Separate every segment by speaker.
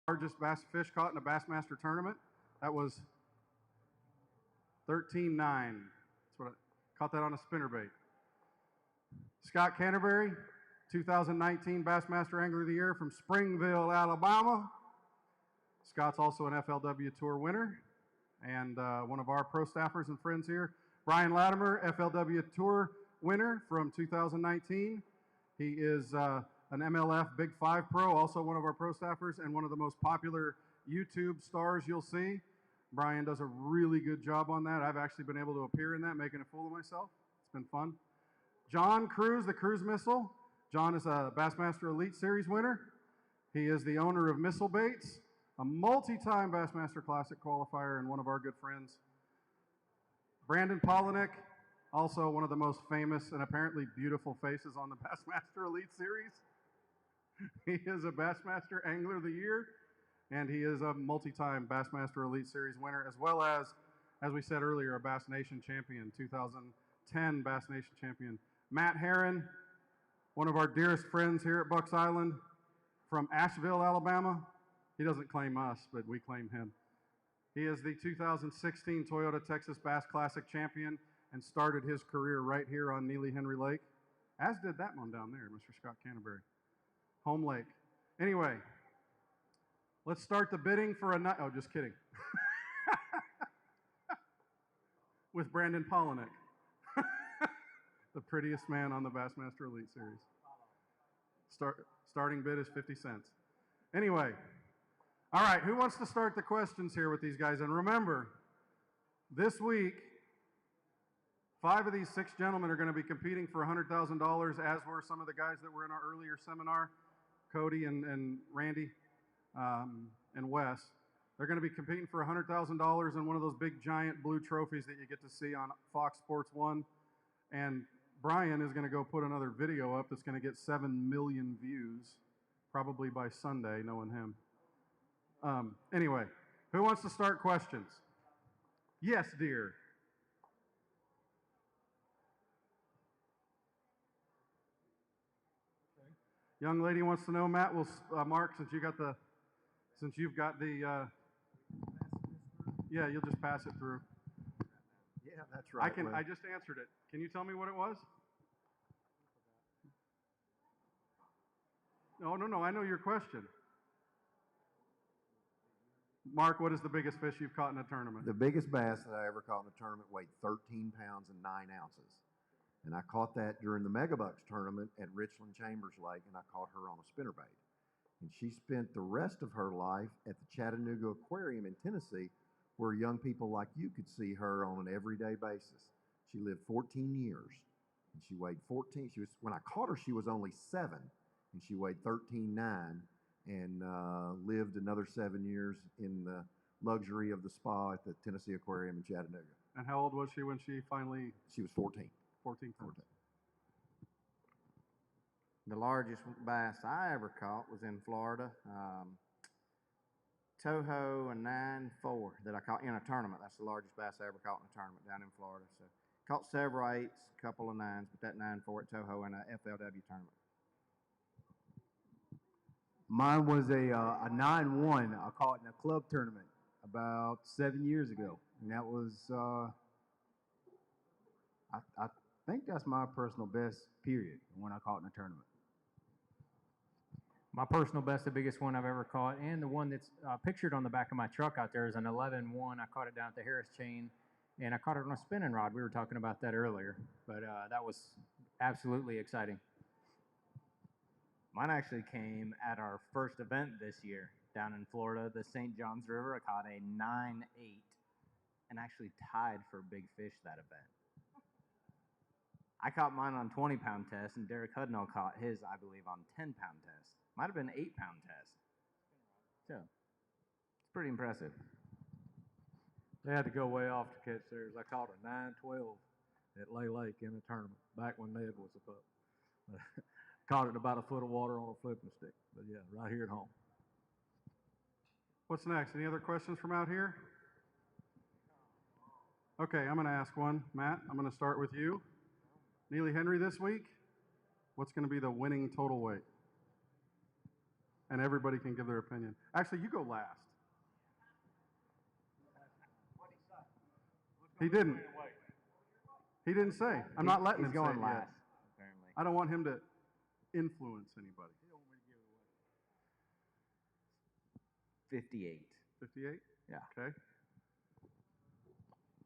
Speaker 1: largest bass fish caught in a Bassmaster tournament. That was 13.9. That's what I caught that on a spinnerbait. Scott Canterbury, 2019 Bassmaster Angler of the Year from Springville, Alabama. Scott's also an FLW Tour winner and one of our pro staffers and friends here. Brian Latimer, FLW Tour winner from 2019. He is an MLF Big 5 pro, also one of our pro staffers and one of the most popular YouTube stars you'll see. Brian does a really good job on that. I've actually been able to appear in that, making a fool of myself. It's been fun. John Cruz, the Cruise Missile. John is a Bassmaster Elite Series winner. He is the owner of Missile Baits, a multi-time Bassmaster Classic qualifier and one of our good friends. Brandon Palaniuk, also one of the most famous and apparently beautiful faces on the Bassmaster Elite Series. He is a Bassmaster Angler of the Year, and he is a multi-time Bassmaster Elite Series winner, as well as we said earlier, a Bass Nation champion, 2010 Bass Nation champion. Matt Herren, one of our dearest friends here at Bucks Island from Asheville, Alabama. He doesn't claim us, but we claim him. He is the 2016 Toyota Texas Bass Classic champion and started his career right here on Neely Henry Lake, as did that one down there, Mr. Scott Canterbury. Home lake. Anyway, let's start the bidding for a night. Oh, just kidding. With Brandon Palaniuk, the prettiest man on the Bassmaster Elite Series. Starting bid is 50 cents. Anyway, all right, who wants to start the questions here with these guys? And remember, this week, 5 of these 6 gentlemen are going to be competing for $100,000, as were some of the guys that were in our earlier seminar, Cody and Randy and Wes. They're going to be competing for $100,000 in one of those big giant blue trophies that you get to see on Fox Sports 1. And Brian is going to go put another video up that's going to get 7 million views, probably by Sunday, knowing him. Anyway, who wants to start questions? Yes, dear. Okay. Young lady wants to know, Matt. Will Mark, since you've got the, yeah, you'll just pass it through.
Speaker 2: Yeah, that's right.
Speaker 1: I just answered it. Can you tell me what it was? No, I know your question. Mark, what is the biggest fish you've caught in a tournament?
Speaker 2: The biggest bass that I ever caught in a tournament weighed 13 pounds and 9 ounces. And I caught that during the Megabucks tournament at Richland Chambers Lake, and I caught her on a spinnerbait. And she spent the rest of her life at the Chattanooga Aquarium in Tennessee, where young people like you could see her on an everyday basis. She lived 14 years, and she weighed 14. When I caught her, she was only 7, and she weighed 13.9. And lived another 7 years in the luxury of the spa at the Tennessee Aquarium in Chattanooga.
Speaker 1: And how old was she when she finally?
Speaker 2: She was 14.
Speaker 1: 14.
Speaker 3: The largest bass I ever caught was in Florida. Toho, a 9.4 that I caught in a tournament. That's the largest bass I ever caught in a tournament down in Florida. So caught several 8s, a couple of 9s, but that 9.4 at Toho in a FLW tournament.
Speaker 4: Mine was a 9.1 I caught in a club tournament about 7 years ago. And that was, I think that's my personal best, period, when I caught in a tournament.
Speaker 5: My personal best, the biggest one I've ever caught, and the one that's pictured on the back of my truck out there is an 11.1. I caught it down at the Harris chain, and I caught it on a spinning rod. We were talking about that earlier, but that was absolutely exciting.
Speaker 6: Mine actually came at our first event this year down in Florida, the St. Johns River. I caught a 9.8 and actually tied for big fish that event. I caught mine on 20-pound test, and Derek Hudnall caught his, I believe, on 10-pound test. Might have been 8-pound test. So, it's pretty impressive.
Speaker 7: They had to go way off to catch theirs. I caught a 9.12 at Lay Lake in a tournament back when Ned was a pup. Caught it in about a foot of water on a flipping stick. But yeah, right here at home.
Speaker 1: What's next? Any other questions from out here? Okay, I'm going to ask one. Matt, I'm going to start with you. Neely Henry this week, what's going to be the winning total weight? and everybody can give their opinion. Actually, you go last. He didn't. He didn't say. I'm not letting him
Speaker 3: He's going
Speaker 1: say it
Speaker 3: last,
Speaker 1: yet.
Speaker 3: apparently.
Speaker 1: I don't want him to influence anybody.
Speaker 6: 58.
Speaker 1: 58?
Speaker 6: Yeah.
Speaker 1: Okay.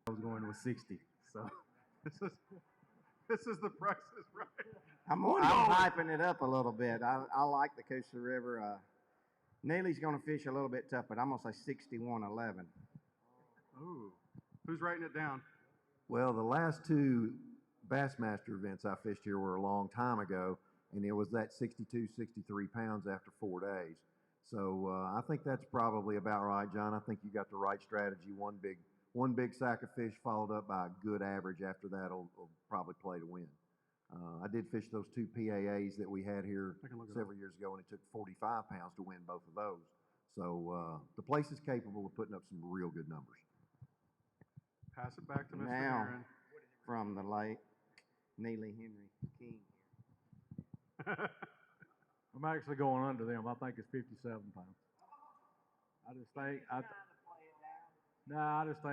Speaker 7: I was going with 60. So
Speaker 1: This is the Price is Right.
Speaker 3: I'm hyping it up a little bit. I like the Coosa River. Neely's going to fish a little bit tough, but I'm going to say 61-11.
Speaker 1: Ooh. Who's writing it down?
Speaker 2: Well, the last two Bassmaster events I fished here were a long time ago, and it was that 62, 63 pounds after 4 days. So I think that's probably about right, John. I think you got the right strategy. One big sack of fish followed up by a good average after that will probably play to win. I did fish those two PAAs that we had here several years ago, and it took 45 pounds to win both of those. So the place is capable of putting up some real good numbers.
Speaker 1: Pass it back to Mr.
Speaker 3: Now,
Speaker 1: Herron.
Speaker 3: from the late Neely Henry King.
Speaker 7: I'm actually going under them. I think it's 57 pounds. I just think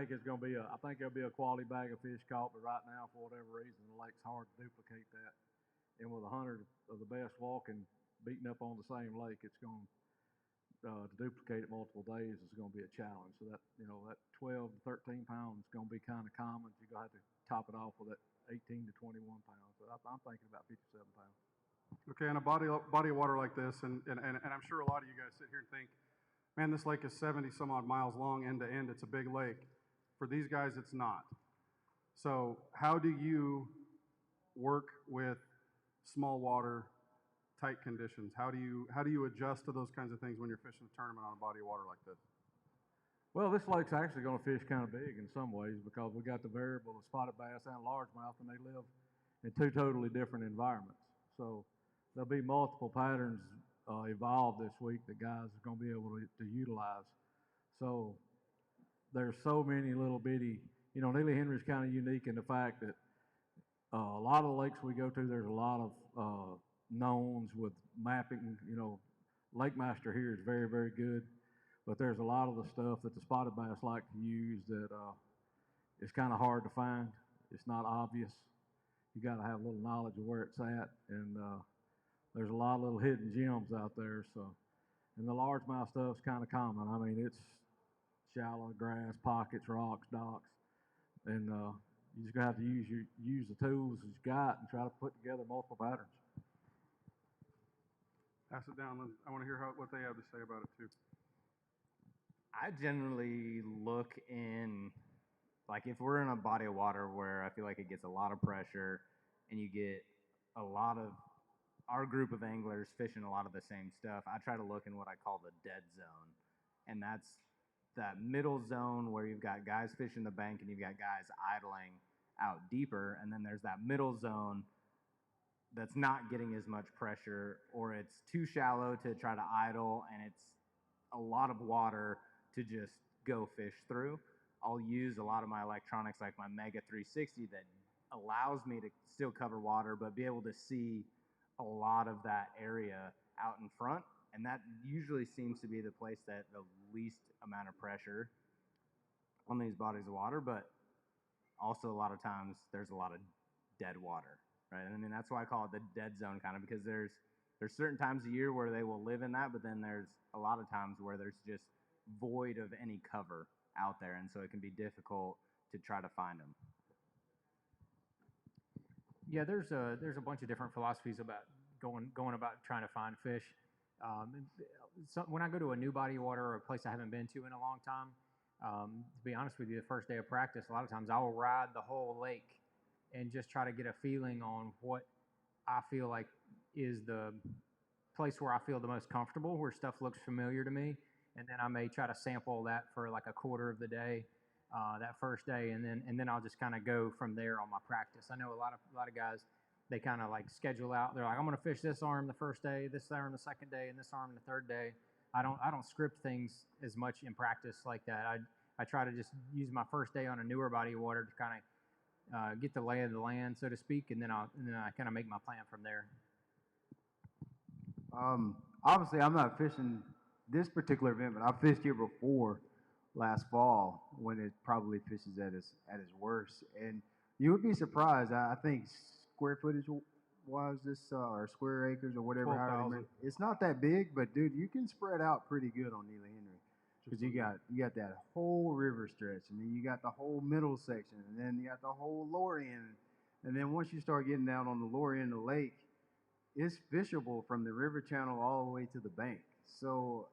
Speaker 7: it's going to be I think there'll be a quality bag of fish caught, but right now, for whatever reason, the lake's hard to duplicate that. And with 100 of the best walking beating up on the same lake, it's going to duplicate it multiple days is going to be a challenge. So that 12 to 13 pounds is going to be kind of common. You're going to have to top it off with that 18 to 21 pounds. But I'm thinking about 57 pounds.
Speaker 1: Okay, in a body of water like this, and I'm sure a lot of you guys sit here and think, man, this lake is 70 some odd miles long end to end. It's a big lake. For these guys, it's not. So how do you work with small water, tight conditions? How do you adjust to those kinds of things when you're fishing a tournament on a body of water like this?
Speaker 7: Well, this lake's actually going to fish kind of big in some ways because we got the variable of spotted bass and largemouth, and they live in two totally different environments. So there'll be multiple patterns evolved this week that guys are going to be able to utilize. So there's so many little bitty, Neely Henry's kind of unique in the fact that a lot of the lakes we go to, there's a lot of knowns with mapping. Lake Master here is very, very good, but there's a lot of the stuff that the spotted bass like to use that is kind of hard to find. It's not obvious. You got to have a little knowledge of where it's at, and there's a lot of little hidden gems out there. So, and the largemouth stuff's kind of common. I mean, it's shallow grass, pockets, rocks, docks, and you just have to use the tools that you got and try to put together multiple patterns.
Speaker 1: Pass it down. I want to hear what they have to say about it too.
Speaker 6: I generally look in, like if we're in a body of water where I feel like it gets a lot of pressure and you get a lot of our group of anglers fishing a lot of the same stuff, I try to look in what I call the dead zone. And that's that middle zone where you've got guys fishing the bank and you've got guys idling out deeper. And then there's that middle zone that's not getting as much pressure, or it's too shallow to try to idle and it's a lot of water to just go fish through. I'll use a lot of my electronics like my Mega 360 that allows me to still cover water but be able to see a lot of that area out in front, and that usually seems to be the place that the least amount of pressure on these bodies of water, but also a lot of times there's a lot of dead water, right? I mean, that's why I call it the dead zone kind of, because there's certain times a year where they will live in that, but then there's a lot of times where there's just void of any cover out there, and so it can be difficult to try to find them.
Speaker 5: Yeah, there's a bunch of different philosophies about going about trying to find fish. So when I go to a new body of water or a place I haven't been to in a long time, to be honest with you, the first day of practice, a lot of times I will ride the whole lake and just try to get a feeling on what I feel like is the place where I feel the most comfortable, where stuff looks familiar to me, and then I may try to sample that for like a quarter of the day. That first day, and then I'll just kind of go from there on my practice. I know a lot of guys, they kind of like schedule out. They're like, I'm going to fish this arm the first day, this arm the second day, and this arm the third day. I don't script things as much in practice like that. I try to just use my first day on a newer body of water to kind of get the lay of the land, so to speak, and then I kind of make my plan from there.
Speaker 4: obviously I'm not fishing this particular event, but I fished here before last fall when it probably fishes at its worst. And you would be surprised. I think square footage wise, this or square acres or whatever. however
Speaker 1: 12,000.
Speaker 4: many- It's not that big, but dude, you can spread out pretty good on Neely Henry because you got that whole river stretch, and then you got the whole middle section, and then you got the whole lower end, and then once you start getting down on the lower end of the lake, it's fishable from the river channel all the way to the bank. So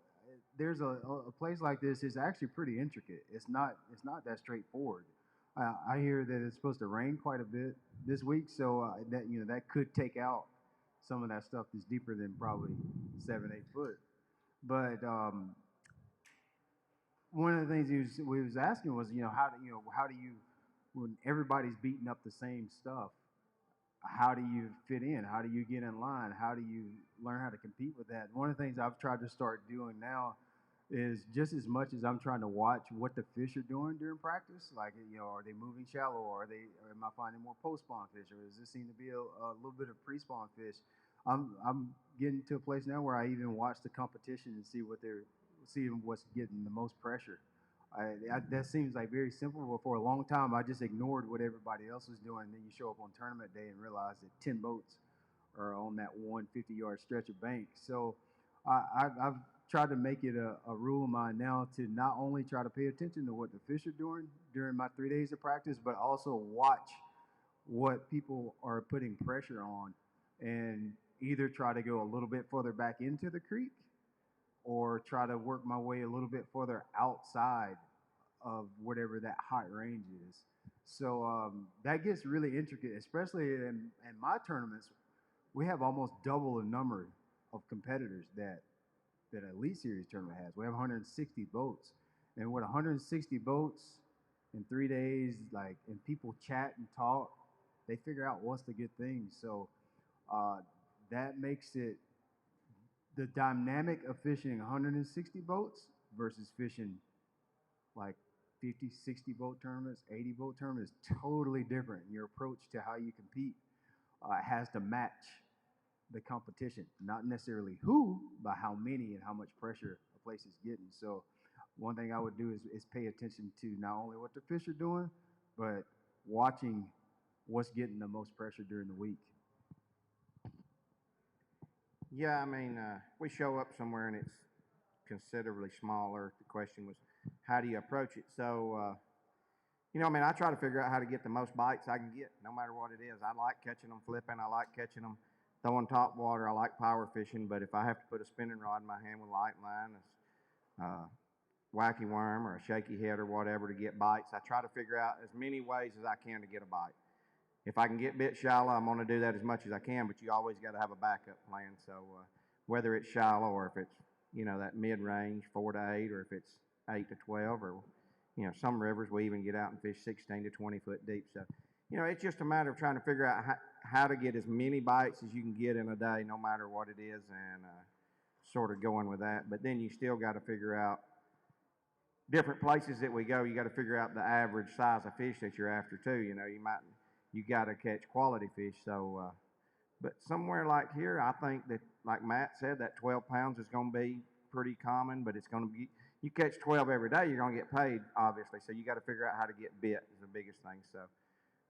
Speaker 4: there's a place like this is actually pretty intricate. It's not that straightforward. I hear that it's supposed to rain quite a bit this week, so that could take out some of that stuff that's deeper than probably 7-8 foot. But one of the things we was asking was how do you when everybody's beating up the same stuff, how do you fit in? How do you get in line? How do you learn how to compete with that? One of the things I've tried to start doing now is just as much as I'm trying to watch what the fish are doing during practice, like, are they moving shallow, or am I finding more post-spawn fish, or does this seem to be a little bit of pre-spawn fish? I'm getting to a place now where I even watch the competition and seeing what's getting the most pressure. That seems like very simple, but for a long time I just ignored what everybody else was doing. And then you show up on tournament day and realize that 10 boats are on that 150-yard stretch of bank. So I've tried to make it a rule of mine now to not only try to pay attention to what the fish are doing during my 3 days of practice, but also watch what people are putting pressure on, and either try to go a little bit further back into the creek or try to work my way a little bit further outside of whatever that hot range is. So that gets really intricate, especially in my tournaments. We have almost double the number of competitors that an Elite Series tournament has. We have 160 boats. And with 160 boats in 3 days, and people chat and talk, they figure out what's the good thing. So that makes it the dynamic of fishing 160 boats versus fishing like 50, 60 boat tournaments, 80 boat tournaments is totally different. Your approach to how you compete has to match the competition, not necessarily who, but how many and how much pressure a place is getting. So one thing I would do is pay attention to not only what the fish are doing, but watching what's getting the most pressure during the week.
Speaker 3: Yeah, I mean, we show up somewhere and it's considerably smaller. The question was, how do you approach it? So, I try to figure out how to get the most bites I can get, no matter what it is. I like catching them flipping. I like catching them throwing top water. I like power fishing, but if I have to put a spinning rod in my hand with light line, a wacky worm or a shaky head or whatever to get bites, I try to figure out as many ways as I can to get a bite. If I can get bit shallow, I'm going to do that as much as I can, but you always got to have a backup plan. So whether it's shallow or if it's, that mid-range, 4 to 8, or if it's 8 to 12, or, some rivers we even get out and fish 16 to 20 foot deep. So, it's just a matter of trying to figure out how to get as many bites as you can get in a day, no matter what it is, and sort of going with that. But then you still got to figure out different places that we go. You got to figure out the average size of fish that you're after too. You got to catch quality fish. So, but somewhere like here, I think that, like Matt said, that 12 pounds is going to be pretty common, but it's going to be, you catch 12 every day, you're going to get paid, obviously. So you got to figure out how to get bit is the biggest thing. So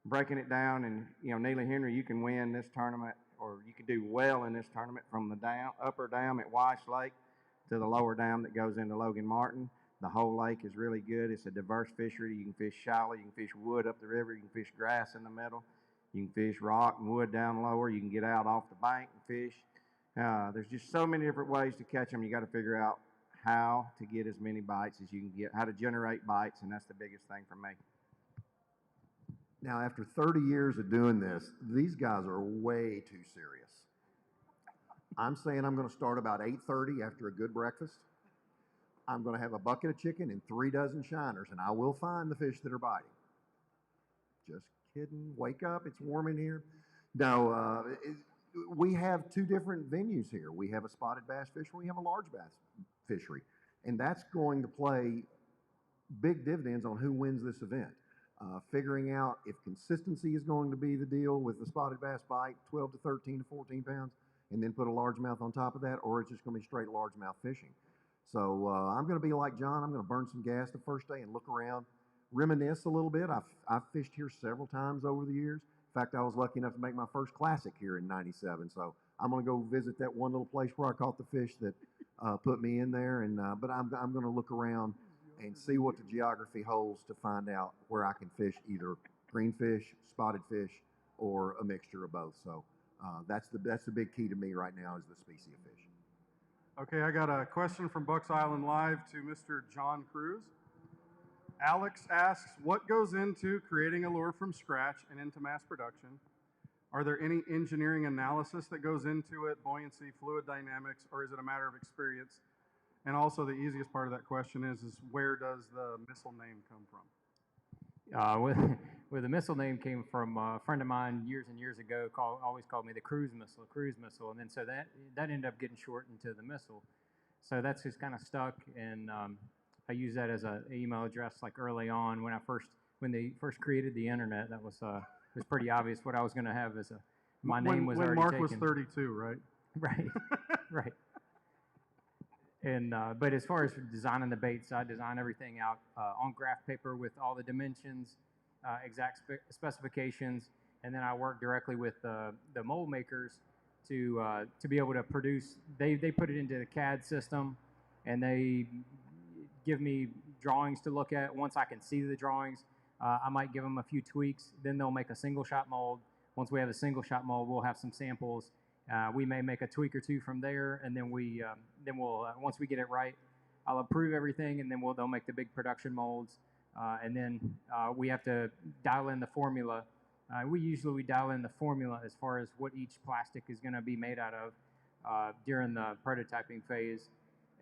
Speaker 3: breaking it down, and, Neely Henry, you can win this tournament, or you can do well in this tournament from the upper dam at Weiss Lake to the lower dam that goes into Logan Martin. The whole lake is really good. It's a diverse fishery. You can fish shallow. You can fish wood up the river. You can fish grass in the middle. You can fish rock and wood down lower. You can get out off the bank and fish. There's just so many different ways to catch them. You got to figure out how to get as many bites as you can get, how to generate bites, and that's the biggest thing for me.
Speaker 2: Now, after 30 years of doing this, these guys are way too serious. I'm saying I'm going to start about 8:30 after a good breakfast. I'm going to have a bucket of chicken and 3 dozen shiners, and I will find the fish that are biting. Just kidding. Wake up. It's warm in here. No, we have 2 different venues here. We have a spotted bass fishery. We have a large bass fishery. And that's going to play big dividends on who wins this event. Figuring out if consistency is going to be the deal with the spotted bass bite, 12 to 13 to 14 pounds, and then put a largemouth on top of that, or it's just going to be straight largemouth fishing. So I'm going to be like John. I'm going to burn some gas the first day and look around, reminisce a little bit. I've fished here several times over the years. In fact, I was lucky enough to make my first classic here in '97. So I'm going to go visit that one little place where I caught the fish that put me in there. And but I'm going to look around and see what the geography holds to find out where I can fish either greenfish, spotted fish, or a mixture of both. So that's the big key to me right now is the species of fish.
Speaker 1: Okay, I got a question from Bucks Island Live to Mr. John Cruz. Alex asks, what goes into creating a lure from scratch and into mass production? Are there any engineering analysis that goes into it, buoyancy, fluid dynamics, or is it a matter of experience? And also the easiest part of that question is where does the missile name come from?
Speaker 5: Where the missile name came from, a friend of mine years and years ago always called me the cruise missile, and then so that ended up getting shortened to the missile. So that's just kind of stuck, and I use that as an email address like early on when they first created the internet. That was it was pretty obvious what I was going to have as my name was already
Speaker 1: Mark
Speaker 5: taken.
Speaker 1: was 32, right?
Speaker 5: Right, right. And but as far as designing the baits, I design everything out on graph paper with all the dimensions, exact specifications, and then I work directly with the mold makers to be able to produce. They put it into the CAD system, and they give me drawings to look at. Once I can see the drawings, I might give them a few tweaks. Then they'll make a single shot mold. Once we have a single shot mold, we'll have some samples. We may make a tweak or two from there, and then we'll once we get it right, I'll approve everything, and then they'll make the big production molds, and then we have to dial in the formula. We usually dial in the formula as far as what each plastic is going to be made out of during the prototyping phase,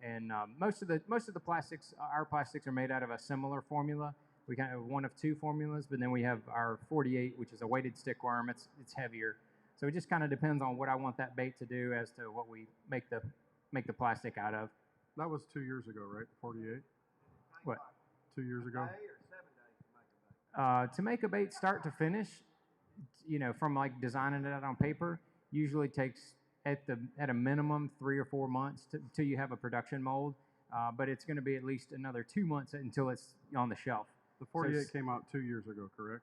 Speaker 5: and most of the plastics, our plastics are made out of a similar formula. We kind of have one of two formulas, but then we have our 48, which is a weighted stick worm. It's heavier. So it just kind of depends on what I want that bait to do as to what we make the plastic out of.
Speaker 1: That was 2 years ago, right? 48?
Speaker 5: What?
Speaker 1: 2 years ago?
Speaker 5: To make a bait start to finish, from like designing it out on paper, usually takes at a minimum 3 or 4 months till you have a production mold. But it's going to be at least another 2 months until it's on the shelf.
Speaker 1: The 48 came out 2 years ago, correct?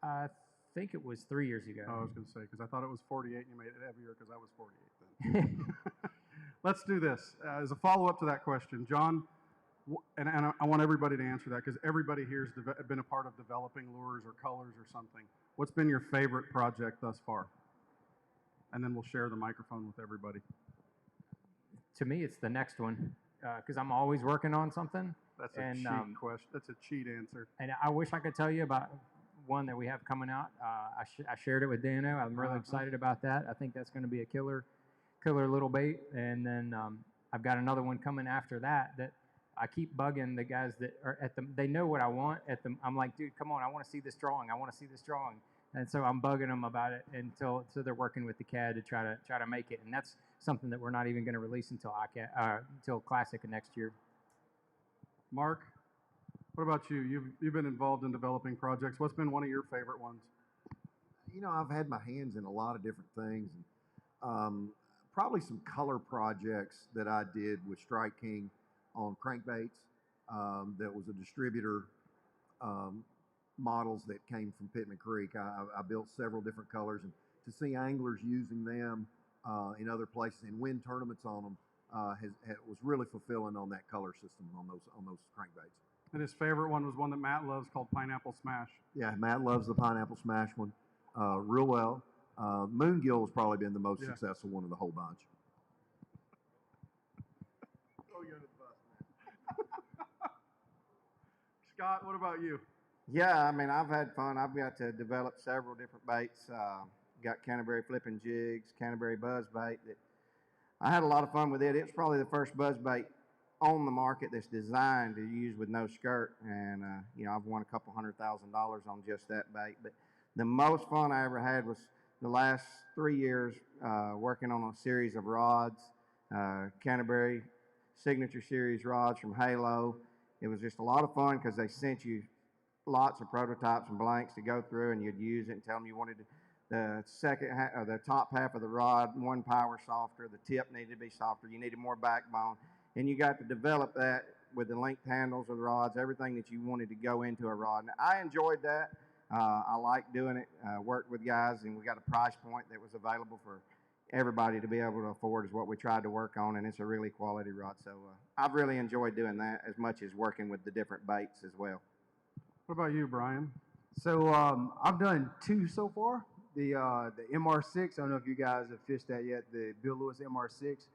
Speaker 5: I think it was 3 years ago.
Speaker 1: Oh, I was going to say, because I thought it was 48 and you made it heavier because I was 48 then. Let's do this. As a follow-up to that question, John, and I want everybody to answer that because everybody here has been a part of developing lures or colors or something. What's been your favorite project thus far? And then we'll share the microphone with everybody.
Speaker 5: To me, it's the next one because I'm always working on something.
Speaker 1: That's a cheat question. That's a cheat answer.
Speaker 5: And I wish I could tell you about one that we have coming out. I shared it with Dano. I'm really excited about that. I think that's going to be a killer little bait. And then I've got another one coming after that I keep bugging the guys that are they know what I want I'm like, dude, come on, I want to see this drawing. I want to see this drawing. And so I'm bugging them about it so they're working with the CAD to try to make it. And that's something that we're not even going to release until Classic of next year.
Speaker 1: Mark, what about you? You've been involved in developing projects. What's been one of your favorite ones?
Speaker 2: I've had my hands in a lot of different things. Probably some color projects that I did with Strike King on crankbaits. That was a distributor models that came from Pittman Creek. I built several different colors, and to see anglers using them in other places and win tournaments on them was really fulfilling on that color system on those crankbaits.
Speaker 1: And his favorite one was one that Matt loves called Pineapple Smash.
Speaker 2: Yeah, Matt loves the Pineapple Smash one real well. Moongill has probably been the most successful one of the whole bunch.
Speaker 1: Throw you under the bus, man. Scott, what about you?
Speaker 3: Yeah, I mean, I've had fun. I've got to develop several different baits. Got Canterbury flipping jigs, Canterbury buzz bait. I had a lot of fun with it. It was probably the first buzz bait on the market that's designed to use with no skirt. And, I've won a couple $100,000 on just that bait. But the most fun I ever had was the last 3 years working on a series of rods, Canterbury Signature Series rods from Halo. It was just a lot of fun because they sent you lots of prototypes and blanks to go through, and you'd use it and tell them you wanted to the the top half of the rod, one power softer, the tip needed to be softer, you needed more backbone, and you got to develop that with the length handles of the rods, everything that you wanted to go into a rod. And I enjoyed that. I liked doing it, worked with guys, and we got a price point that was available for everybody to be able to afford is what we tried to work on, and it's a really quality rod. So I've really enjoyed doing that as much as working with the different baits as well.
Speaker 1: What about you, Brian?
Speaker 4: So I've done 2 so far. The MR6, I don't know if you guys have fished that yet, the Bill Lewis MR6.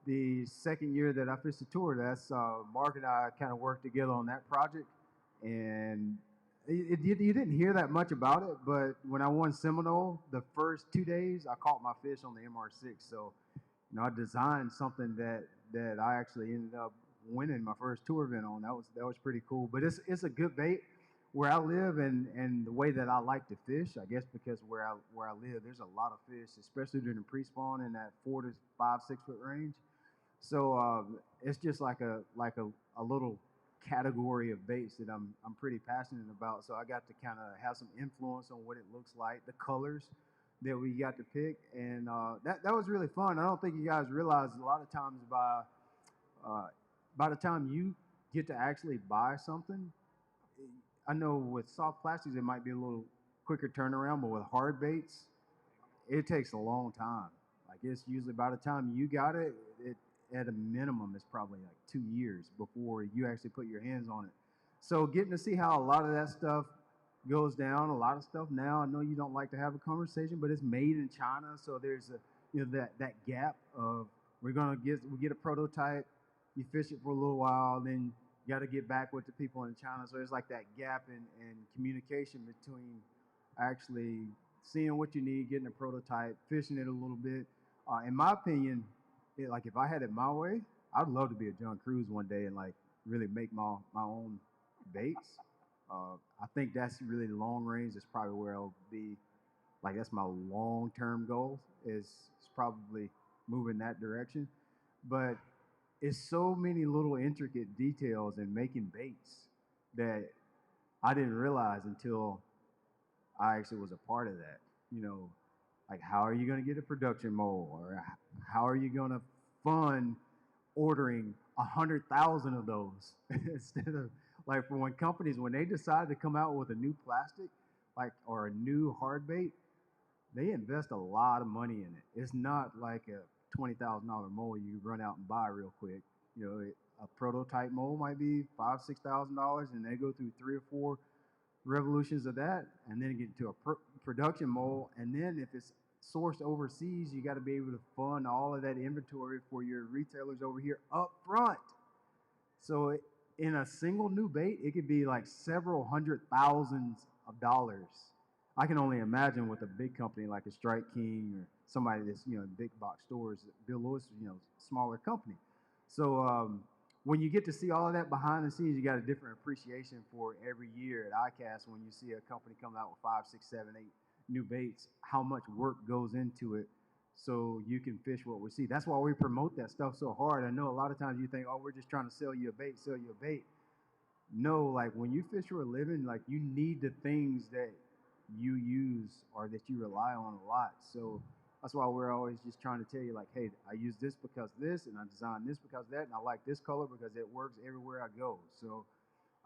Speaker 4: The second year that I fished the tour, that's Mark and I kind of worked together on that project. And you didn't hear that much about it, but when I won Seminole, the first 2 days, I caught my fish on the MR6. So, I designed something that I actually ended up winning my first tour event on. That was pretty cool. But it's a good bait where I live and the way that I like to fish. I guess because where I live, there's a lot of fish, especially during the pre-spawn in that 4 to 5, 6 foot range. So it's just like a little category of baits that I'm pretty passionate about. So I got to kind of have some influence on what it looks like, the colors that we got to pick, and that was really fun. I don't think you guys realize a lot of times by the time you get to actually buy something, I know with soft plastics it might be a little quicker turnaround, but with hard baits, it takes a long time. Like it's usually by the time you got it, at a minimum, it's probably like 2 years before you actually put your hands on it. So getting to see how a lot of that stuff goes down, a lot of stuff now, I know you don't like to have a conversation, but it's made in China, so there's that gap of we get a prototype, you fish it for a little while, then you got to get back with the people in China. So there's like that gap in communication between actually seeing what you need, getting a prototype, fishing it a little bit. In my opinion, like if I had it my way, I'd love to be a John Cruz one day and like really make my own baits. I think that's really long range. That's probably where I'll be. Like that's my long-term goal is probably moving that direction. But it's so many little intricate details in making baits that I didn't realize until I actually was a part of that. Like how are you going to get a production mold, or how are you going to fund ordering 100,000 of those instead of like for when companies, when they decide to come out with a new plastic, like or a new hard bait, they invest a lot of money in it. It's not like a $20,000 mold you run out and buy real quick. A prototype mold might be $5,000-$6,000, and they go through 3 or 4 revolutions of that, and then get to a production mold. And then if it's sourced overseas, you got to be able to fund all of that inventory for your retailers over here up front. So in a single new bait, it could be like several $100,000s of dollars. I can only imagine with a big company like a Strike King or somebody that's big box stores. Bill Lewis, smaller company. So when you get to see all of that behind the scenes, you got a different appreciation for every year at ICAST when you see a company come out with 5, 6, 7, 8 new baits, how much work goes into it so you can fish what we see. That's why we promote that stuff so hard. I know a lot of times you think, oh, we're just trying to sell you a bait. No, like when you fish for a living, like you need the things that you use or that you rely on a lot. So that's why we're always just trying to tell you, like, hey, I use this because this, and I designed this because that, and I like this color because it works everywhere I go. So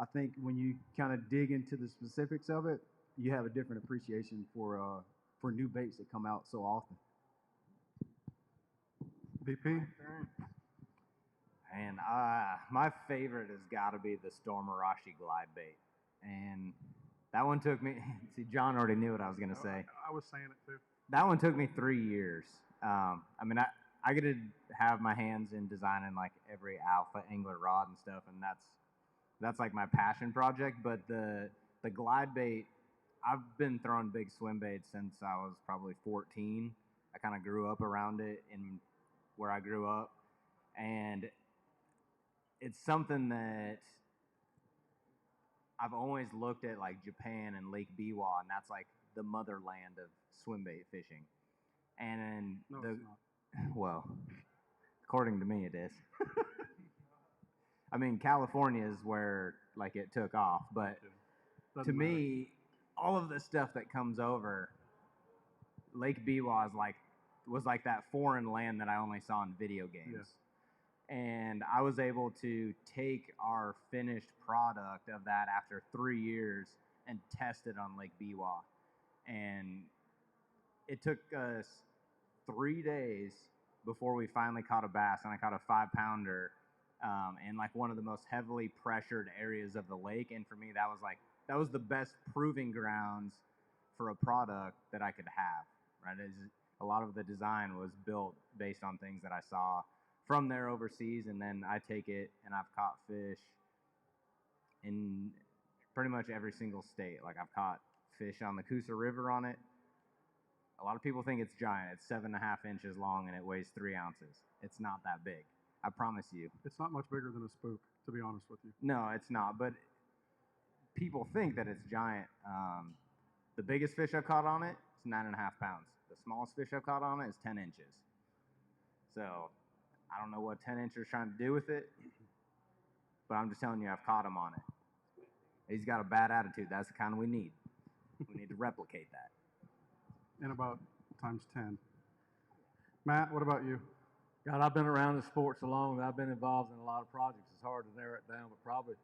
Speaker 4: I think when you kind of dig into the specifics of it, you have a different appreciation for new baits that come out so often.
Speaker 1: BP?
Speaker 6: And my favorite has got to be the Stormarashi glide bait. And that one took me, see, John already knew what I was going to say.
Speaker 1: I was saying it too.
Speaker 6: That one took me 3 years. I mean, I get to have my hands in designing like every alpha angler rod and stuff, and that's like my passion project. But the glide bait, I've been throwing big swim baits since I was probably 14. I kind of grew up around it in where I grew up, and it's something that I've always looked at, like Japan and Lake Biwa, and that's like the motherland of swim bait fishing. And
Speaker 1: No, it's not.
Speaker 6: well, according to me, it is. I mean, California is where like it took off, but
Speaker 1: Doesn't
Speaker 6: to
Speaker 1: matter.
Speaker 6: me, all of the stuff that comes over, Lake Biwa was like that foreign land that I only saw in video games.
Speaker 1: Yeah.
Speaker 6: And I was able to take our finished product of that after 3 years and test it on Lake Biwa. And it took us 3 days before we finally caught a bass, and I caught a 5-pounder in like one of the most heavily pressured areas of the lake. And for me, that was the best proving grounds for a product that I could have. Right, a lot of the design was built based on things that I saw from there overseas, and then I take it and I've caught fish in pretty much every single state. Like I've caught fish on the Coosa River on it. A lot of people think it's giant. It's 7.5 inches long and it weighs 3 ounces. It's not that big. I promise you.
Speaker 1: It's not much bigger than a spook, to be honest with you.
Speaker 6: No, it's not. But people think that it's giant. The biggest fish I've caught on it is 9.5 pounds. The smallest fish I've caught on it is 10 inches. So I don't know what 10 inches is trying to do with it, but I'm just telling you I've caught him on it. He's got a bad attitude. That's the kind we need. We need to replicate that.
Speaker 1: And about times 10. Matt, what about you?
Speaker 7: God, I've been around the sports so long that I've been involved in a lot of projects. It's hard to narrow it down, but probably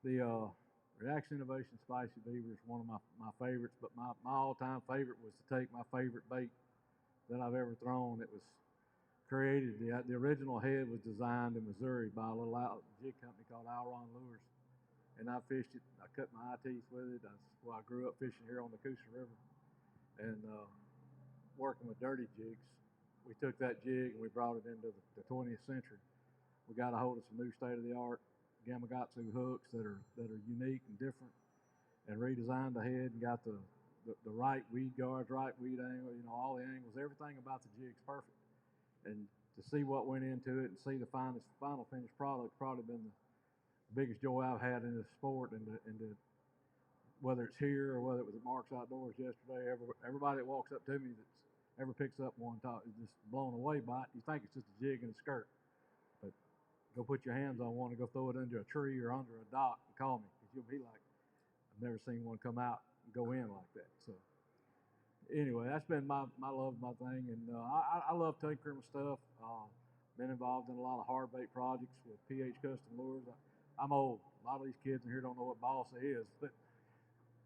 Speaker 7: the Reaction Innovation Spicy Beaver is one of my favorites, but my all-time favorite was to take my favorite bait that I've ever thrown. It was created, the original head was designed in Missouri by a little jig company called Herron Lures, and I fished it. I cut my eye teeth with it. I grew up fishing here on the Coosa River, and working with dirty jigs. We took that jig and we brought it into the 20th century. We got a hold of some new state-of-the-art Gamakatsu hooks that are unique and different, and redesigned the head and got the right weed guards, right weed angle, all the angles, everything about the jig's perfect. And to see what went into it and see the final finished product probably been the biggest joy I've had in this sport. And whether it's here or whether it was at Mark's Outdoors yesterday, everybody that walks up to me that's ever picks up one is just blown away by it. You think it's just a jig and a skirt, but go put your hands on one and go throw it under a tree or under a dock and call me, because you'll be like, I've never seen one come out and go in like that. So anyway, that's been my love, my thing, and I love tinkering with stuff. Been involved in a lot of hard bait projects with PH Custom Lures. I'm old. A lot of these kids in here don't know what balsa is, but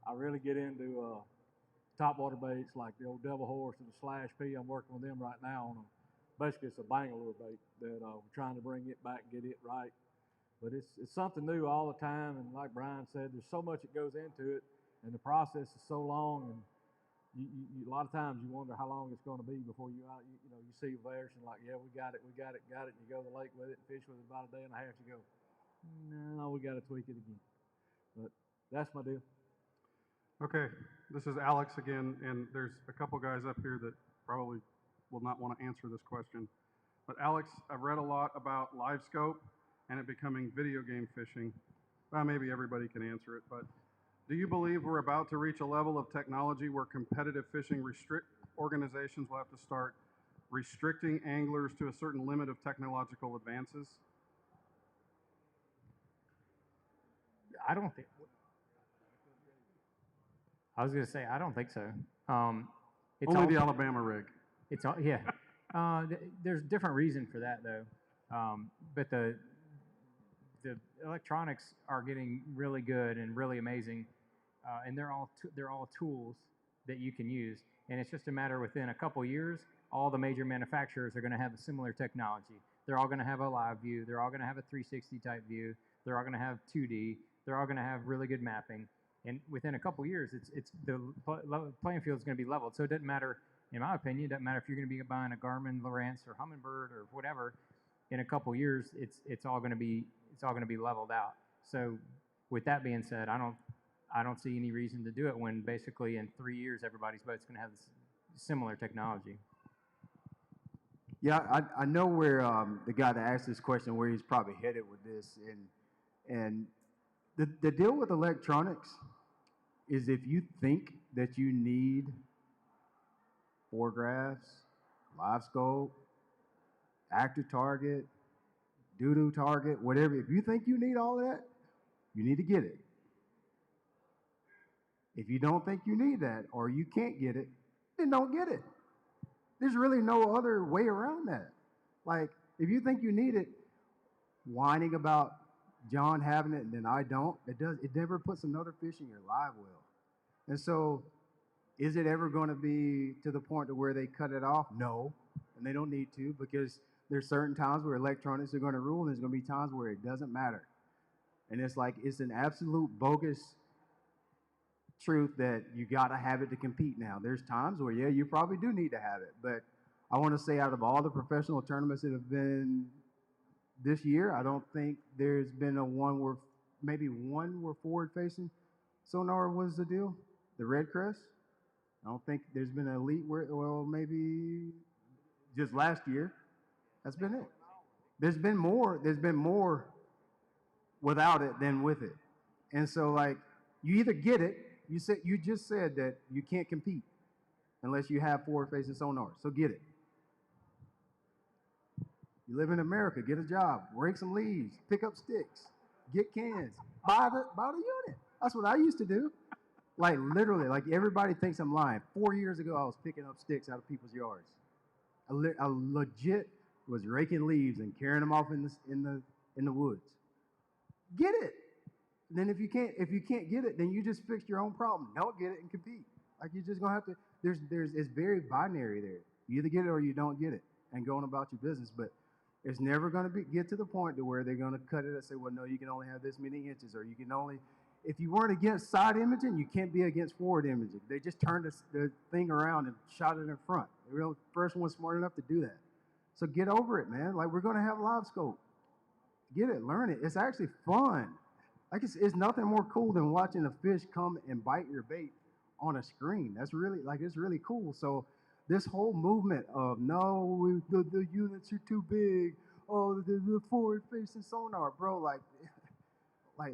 Speaker 7: I really get into topwater baits like the old Devil Horse and the Slash P. I'm working with them right now on basically it's a Bangalore bait that we're trying to bring it back and get it right. But it's something new all the time, and like Brian said, there's so much that goes into it, and the process is so long, and you a lot of times you wonder how long it's going to be before you see a version like, yeah, we got it, and you go to the lake with it and fish with it about a day and a half, you go, no, we got to tweak it again. But that's my deal.
Speaker 1: Okay, this is Alex again, and there's a couple guys up here that probably will not want to answer this question. But Alex, I've read a lot about live scope and it becoming video game fishing. Well, maybe everybody can answer it, but do you believe we're about to reach a level of technology where competitive fishing organizations will have to start restricting anglers to a certain limit of technological advances?
Speaker 5: I don't think. I was going to say, I don't think so. It's
Speaker 1: Only the Alabama rig.
Speaker 5: It's all, yeah. There's different reason for that though, but the electronics are getting really good and really amazing, and they're all tools that you can use. And it's just a matter within a couple years, all the major manufacturers are going to have a similar technology. They're all going to have a live view. They're all going to have a 360 type view. They're all going to have 2D. They're all going to have really good mapping. And within a couple years, the playing field is going to be leveled. So it doesn't matter, in my opinion, it doesn't matter if you're going to be buying a Garmin, Lowrance, or Humminbird or whatever. In a couple years, it's all going to be leveled out. So with that being said, I don't see any reason to do it when basically in 3 years everybody's boat's going to have similar technology.
Speaker 4: Yeah, I know where the guy that asked this question, where he's probably headed with this, and the deal with electronics is if you think that you need foregraphs, live scope, active target, doo-doo target, whatever, if you think you need all that, you need to get it. If you don't think you need that or you can't get it, then don't get it. There's really no other way around that. Like, if you think you need it, whining about John having it and then I don't, it never puts another fish in your live well. And so, is it ever going to be to the point to where they cut it off? No, and they don't need to, because there's certain times where electronics are going to rule, and there's going to be times where it doesn't matter. And it's like, it's an absolute bogus truth that you got to have it to compete now. There's times where, yeah, you probably do need to have it, but I want to say out of all the professional tournaments that have been this year, I don't think there's been maybe one where forward-facing sonar was the deal, the Red Crest. I don't think there's been an elite well, maybe just last year. That's been it. There's been more without it than with it. And so, like, you either get it, you just said that you can't compete unless you have forward-facing sonar. So get it. You live in America, get a job, rake some leaves, pick up sticks, get cans, buy the unit. That's what I used to do. Like, literally, like, everybody thinks I'm lying. 4 years ago, I was picking up sticks out of people's yards. I legit was raking leaves and carrying them off in the woods. Get it. Then if you can't get it, then you just fix your own problem. Don't get it and compete. Like, you're just gonna have to. It's very binary there. You either get it or you don't get it, and going about your business. But it's never gonna get to the point to where they're gonna cut it and say, well, no, you can only have this many inches, or you can only. If you weren't against side imaging, you can't be against forward imaging. They just turned the thing around and shot it in front. The first one smart enough to do that. So get over it, man. Like, we're gonna have live scope. Get it, learn it. It's actually fun. Like, it's nothing more cool than watching a fish come and bite your bait on a screen. That's really, like, it's really cool. So this whole movement of, no, the units are too big. Oh, the forward-facing sonar, bro. Like,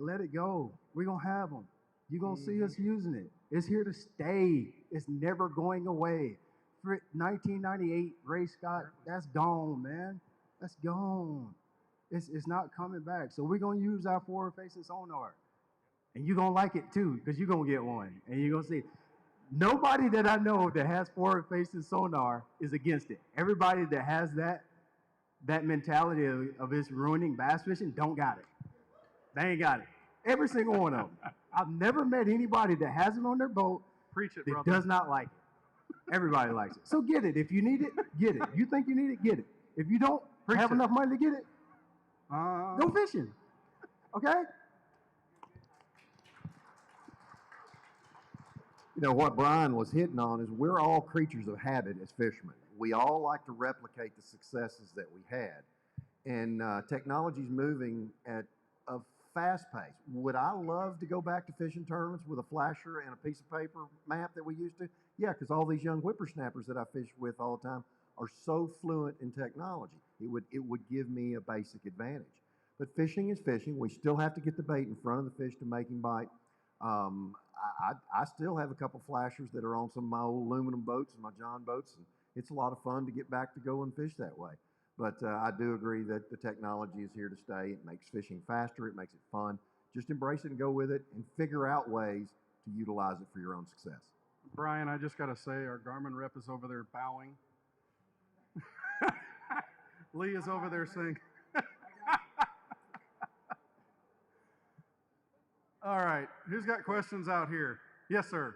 Speaker 4: let it go. We're going to have them. You're going to see us using it. It's here to stay. It's never going away. 1998, Ray Scott, that's gone, man. That's gone. It's not coming back. So we're going to use our forward-facing sonar. And you're going to like it, too, because you're going to get one. And you're going to see. Nobody that I know that has forward-facing sonar is against it. Everybody that has that mentality of it's ruining bass fishing don't got it. They ain't got it. Every single one of them. I've never met anybody that has it on their boat that does not like it. Everybody likes it. So get it. If you need it, get it. You think you need it, get it. If you don't have enough money to get it, go fishing. Okay?
Speaker 2: You know, what Brian was hitting on is we're all creatures of habit as fishermen. We all like to replicate the successes that we had. And technology's moving at a fast pace. Would I love to go back to fishing tournaments with a flasher and a piece of paper map that we used to? Yeah, because all these young whippersnappers that I fish with all the time are so fluent in technology. It would give me a basic advantage. But fishing is fishing. We still have to get the bait in front of the fish to make him bite. I still have a couple flashers that are on some of my old aluminum boats and my John boats, and it's a lot of fun to get back to go and fish that way. But I do agree that the technology is here to stay. It makes fishing faster. It makes it fun. Just embrace it and go with it and figure out ways to utilize it for your own success.
Speaker 1: Brian, I just got to say, our Garmin rep is over there bowing. Lee is over there saying, all right, who's got questions out here? Yes, sir.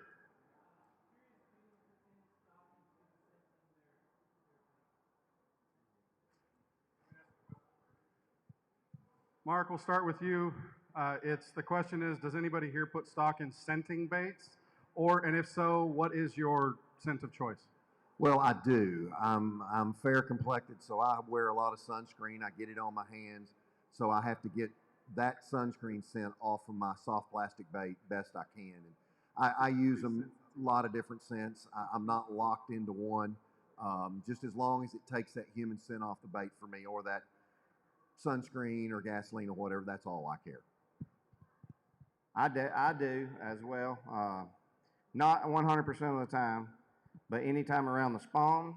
Speaker 1: Mark, we'll start with you. The question is, does anybody here put stock in scenting baits? And if so, what is your scent of choice?
Speaker 2: Well, I do. I'm fair complected, so I wear a lot of sunscreen. I get it on my hands, so I have to get that sunscreen scent off of my soft plastic bait best I can. And I use them a lot of different scents. I'm not locked into one. Just as long as it takes that human scent off the bait for me, or that sunscreen or gasoline or whatever, that's all I care.
Speaker 3: I do as well. Not 100% of the time, but anytime around the spawn,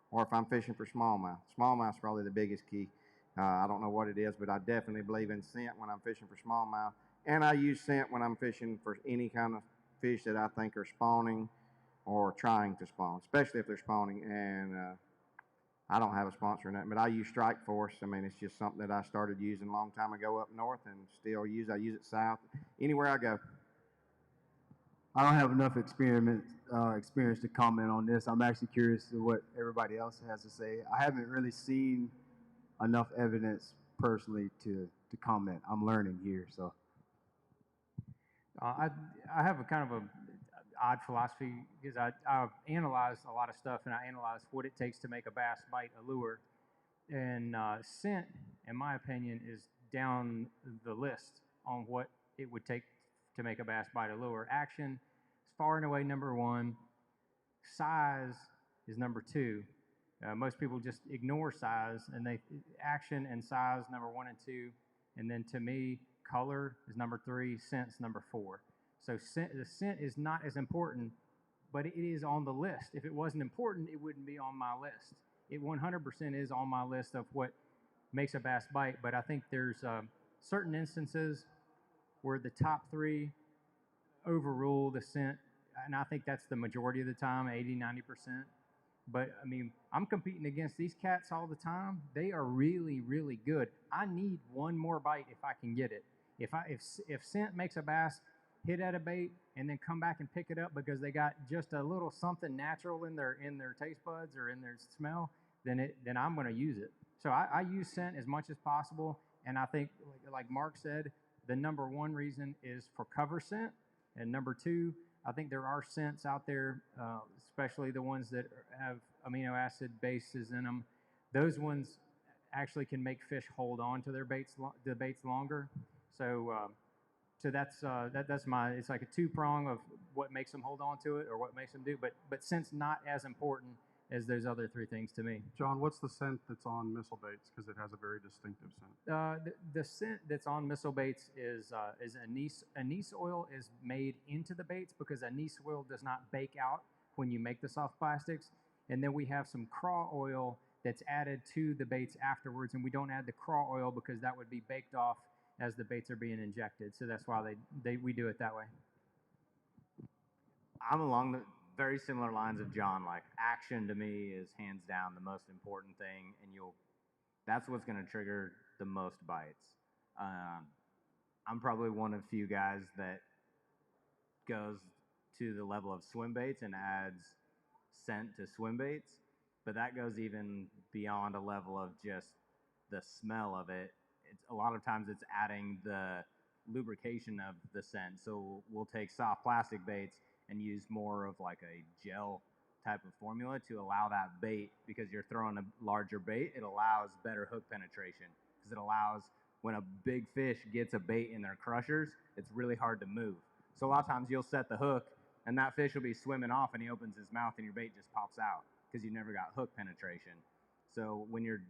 Speaker 3: or if I'm fishing for smallmouth. Smallmouth's probably the biggest key. I don't know what it is, but I definitely believe in scent when I'm fishing for smallmouth. And I use scent when I'm fishing for any kind of fish that I think are spawning or trying to spawn, especially if they're spawning. And I don't have a sponsor or nothing, but I use Strike Force. I mean, it's just something that I started using a long time ago up north and still use. I use it south, anywhere I go.
Speaker 4: I don't have enough experience to comment on this. I'm actually curious to what everybody else has to say. I haven't really seen enough evidence personally to comment. I'm learning here, so.
Speaker 5: I have a kind of a odd philosophy because I've analyzed a lot of stuff, and I analyzed what it takes to make a bass bite a lure. And scent, in my opinion, is down the list on what it would take to make a bass bite a lure. Action is far and away number one. Size is number two. Most people just ignore size, and action and size number one and two. And then to me, color is number three, scent's number four. So the scent is not as important, but it is on the list. If it wasn't important, it wouldn't be on my list. It 100% is on my list of what makes a bass bite, but I think there's certain instances where the top three overrule the scent, and I think that's the majority of the time, 80, 90%. But, I mean, I'm competing against these cats all the time. They are really, really good. I need one more bite if I can get it. If scent makes a bass hit at a bait and then come back and pick it up because they got just a little something natural in their taste buds or in their smell, then I'm going to use it. So I use scent as much as possible, and I think, like Mark said, the number one reason is for cover scent, and number two, I think there are scents out there, especially the ones that have amino acid bases in them. Those ones actually can make fish hold on to their baits longer. So that's my. It's like a two-prong of what makes them hold on to it or what makes them do. But scent's not as important as those other three things to me.
Speaker 1: John, what's the scent that's on missile baits? Because it has a very distinctive scent.
Speaker 5: The scent that's on missile baits is anise. Anise oil is made into the baits because anise oil does not bake out when you make the soft plastics. And then we have some craw oil that's added to the baits afterwards, and we don't add the craw oil because that would be baked off as the baits are being injected. So that's why we do it that way.
Speaker 6: I'm along the very similar lines of John. Like, action to me is hands down the most important thing, and that's what's going to trigger the most bites. I'm probably one of few guys that goes to the level of swim baits and adds scent to swim baits, but that goes even beyond a level of just the smell of it. A lot of times it's adding the lubrication of the scent. So we'll take soft plastic baits and use more of like a gel type of formula to allow that bait, because you're throwing a larger bait, it allows better hook penetration, because it allows, when a big fish gets a bait in their crushers, it's really hard to move. So a lot of times you'll set the hook and that fish will be swimming off and he opens his mouth and your bait just pops out because you never got hook penetration. So when you're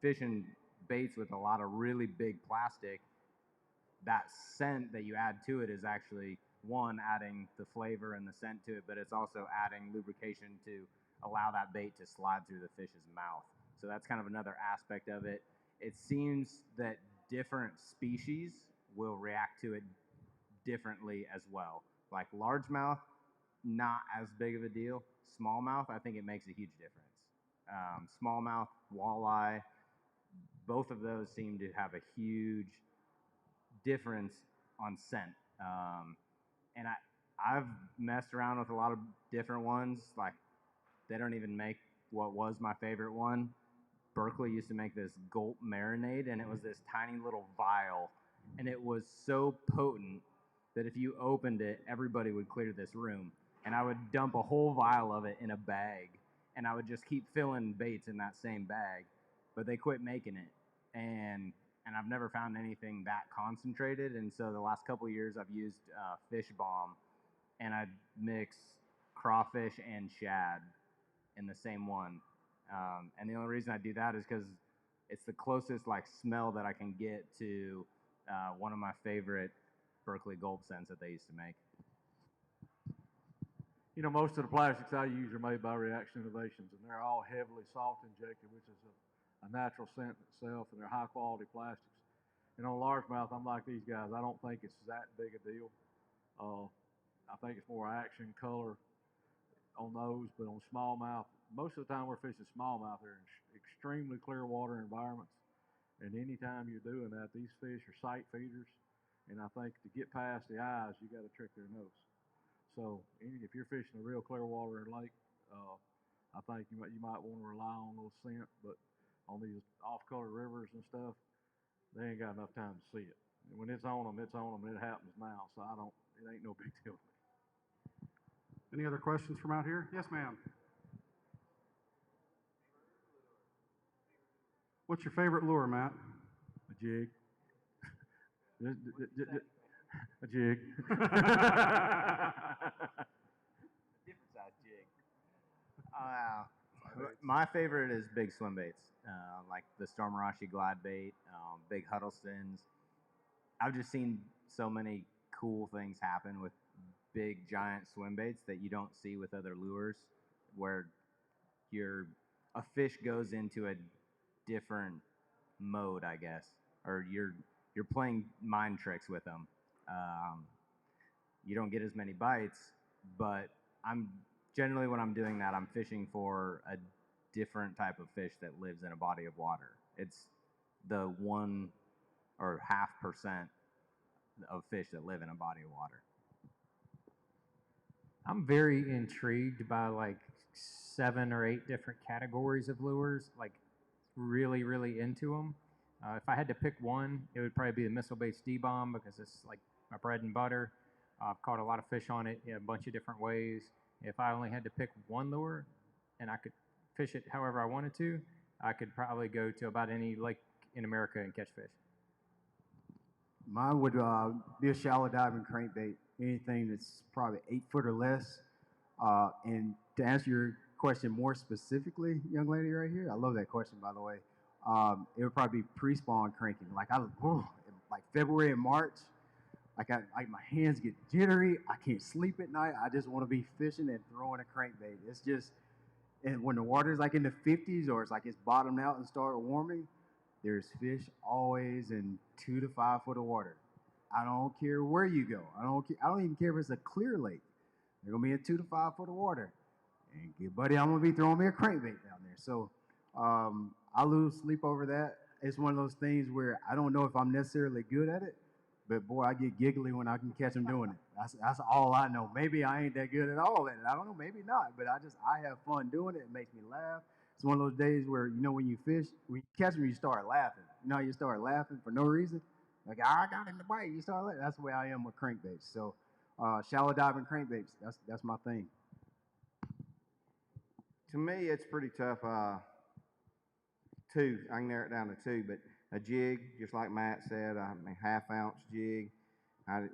Speaker 6: fishing baits with a lot of really big plastic, that scent that you add to it is actually, one, adding the flavor and the scent to it, but it's also adding lubrication to allow that bait to slide through the fish's mouth. So that's kind of another aspect of it. It seems that different species will react to it differently as well. Like largemouth, not as big of a deal. Smallmouth, I think it makes a huge difference. Smallmouth, walleye, both of those seem to have a huge difference on scent. And I've messed around with a lot of different ones. Like, they don't even make what was my favorite one. Berkeley used to make this gulp marinade, and it was this tiny little vial, and it was so potent that if you opened it, everybody would clear this room. And I would dump a whole vial of it in a bag, and I would just keep filling baits in that same bag. But they quit making it, and I've never found anything that concentrated. And so the last couple of years, I've used fish bomb, and I mix crawfish and shad in the same one. And the only reason I do that is because it's the closest like smell that I can get to one of my favorite Berkeley gulp scents that they used to make.
Speaker 7: You know, most of the plastics I use are made by Reaction Innovations, and they're all heavily salt injected, which is a natural scent itself, and they're high quality plastics. And on largemouth, I'm like these guys. I don't think it's that big a deal. I think it's more action, color. on those, but on smallmouth, most of the time we're fishing smallmouth. They're in extremely clear water environments. And anytime you're doing that, these fish are sight feeders. And I think to get past the eyes, you got to trick their nose. So if you're fishing a real clear water lake, I think you might want to rely on those scent. But on these off-color rivers and stuff, they ain't got enough time to see it. And when it's on them, it's on them. It happens now. So it ain't no big deal.
Speaker 1: Any other questions from out here? Yes, ma'am. What's your favorite lure, Matt?
Speaker 7: A jig. A jig.
Speaker 6: Different size jig. My favorite is big swim baits, like the Stormarashi glide bait, big Huddlestons. I've just seen so many cool things happen with big giant swim baits that you don't see with other lures, where a fish goes into a different mode, I guess, or you're playing mind tricks with them. You don't get as many bites, but generally when I'm doing that, I'm fishing for a different type of fish that lives in a body of water. It's the 1 or 0.5% of fish that live in a body of water.
Speaker 5: I'm very intrigued by like 7 or 8 different categories of lures, like really, really into them. If I had to pick one, it would probably be the missile baits D-bomb because it's like my bread and butter. I've caught a lot of fish on it in a bunch of different ways. If I only had to pick one lure and I could fish it however I wanted to, I could probably go to about any lake in America and catch fish.
Speaker 4: Mine would be a shallow diving crankbait, anything that's probably 8 foot or less. And to answer your question more specifically, young lady right here, I love that question, by the way. It would probably be pre-spawn cranking. Like like February and March, like my hands get jittery. I can't sleep at night. I just want to be fishing and throwing a crankbait. It's just, and when the water's like in the 50s or it's like it's bottomed out and started warming, there's fish always in 2 to 5 foot of water. I don't care where you go. I don't even care if it's a clear lake. They're gonna be in 2 to 5 foot of water. And buddy, I'm gonna be throwing me a crankbait down there. So I lose sleep over that. It's one of those things where I don't know if I'm necessarily good at it, but boy, I get giggly when I can catch them doing it. That's all I know. Maybe I ain't that good at all at it. I don't know, maybe not, but I have fun doing it. It makes me laugh. It's one of those days where, when you fish, when you catch them, you start laughing. You start laughing for no reason. Like, I got him to bite. You start laughing. That's the way I am with crankbaits. So shallow diving crankbaits, that's my thing.
Speaker 3: To me, it's pretty tough. 2, I can narrow it down to 2, but a jig, just like Matt said, a 1/2 ounce jig,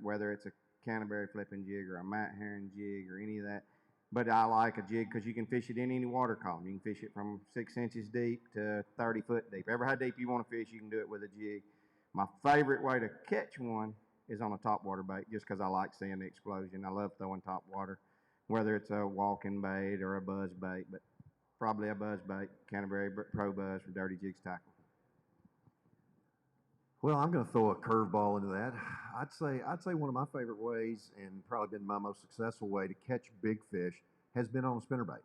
Speaker 3: whether it's a Canterbury flipping jig or a Matt Herren jig or any of that. But I like a jig because you can fish it in any water column. You can fish it from 6 inches deep to 30 foot deep. Ever how deep you want to fish, you can do it with a jig. My favorite way to catch one is on a topwater bait, just because I like seeing the explosion. I love throwing topwater, whether it's a walking bait or a buzz bait, but probably a buzz bait, Canterbury Pro Buzz from Dirty Jigs Tackle.
Speaker 2: Well, I'm going to throw a curveball into that. I'd say one of my favorite ways, and probably been my most successful way to catch big fish, has been on a spinnerbait.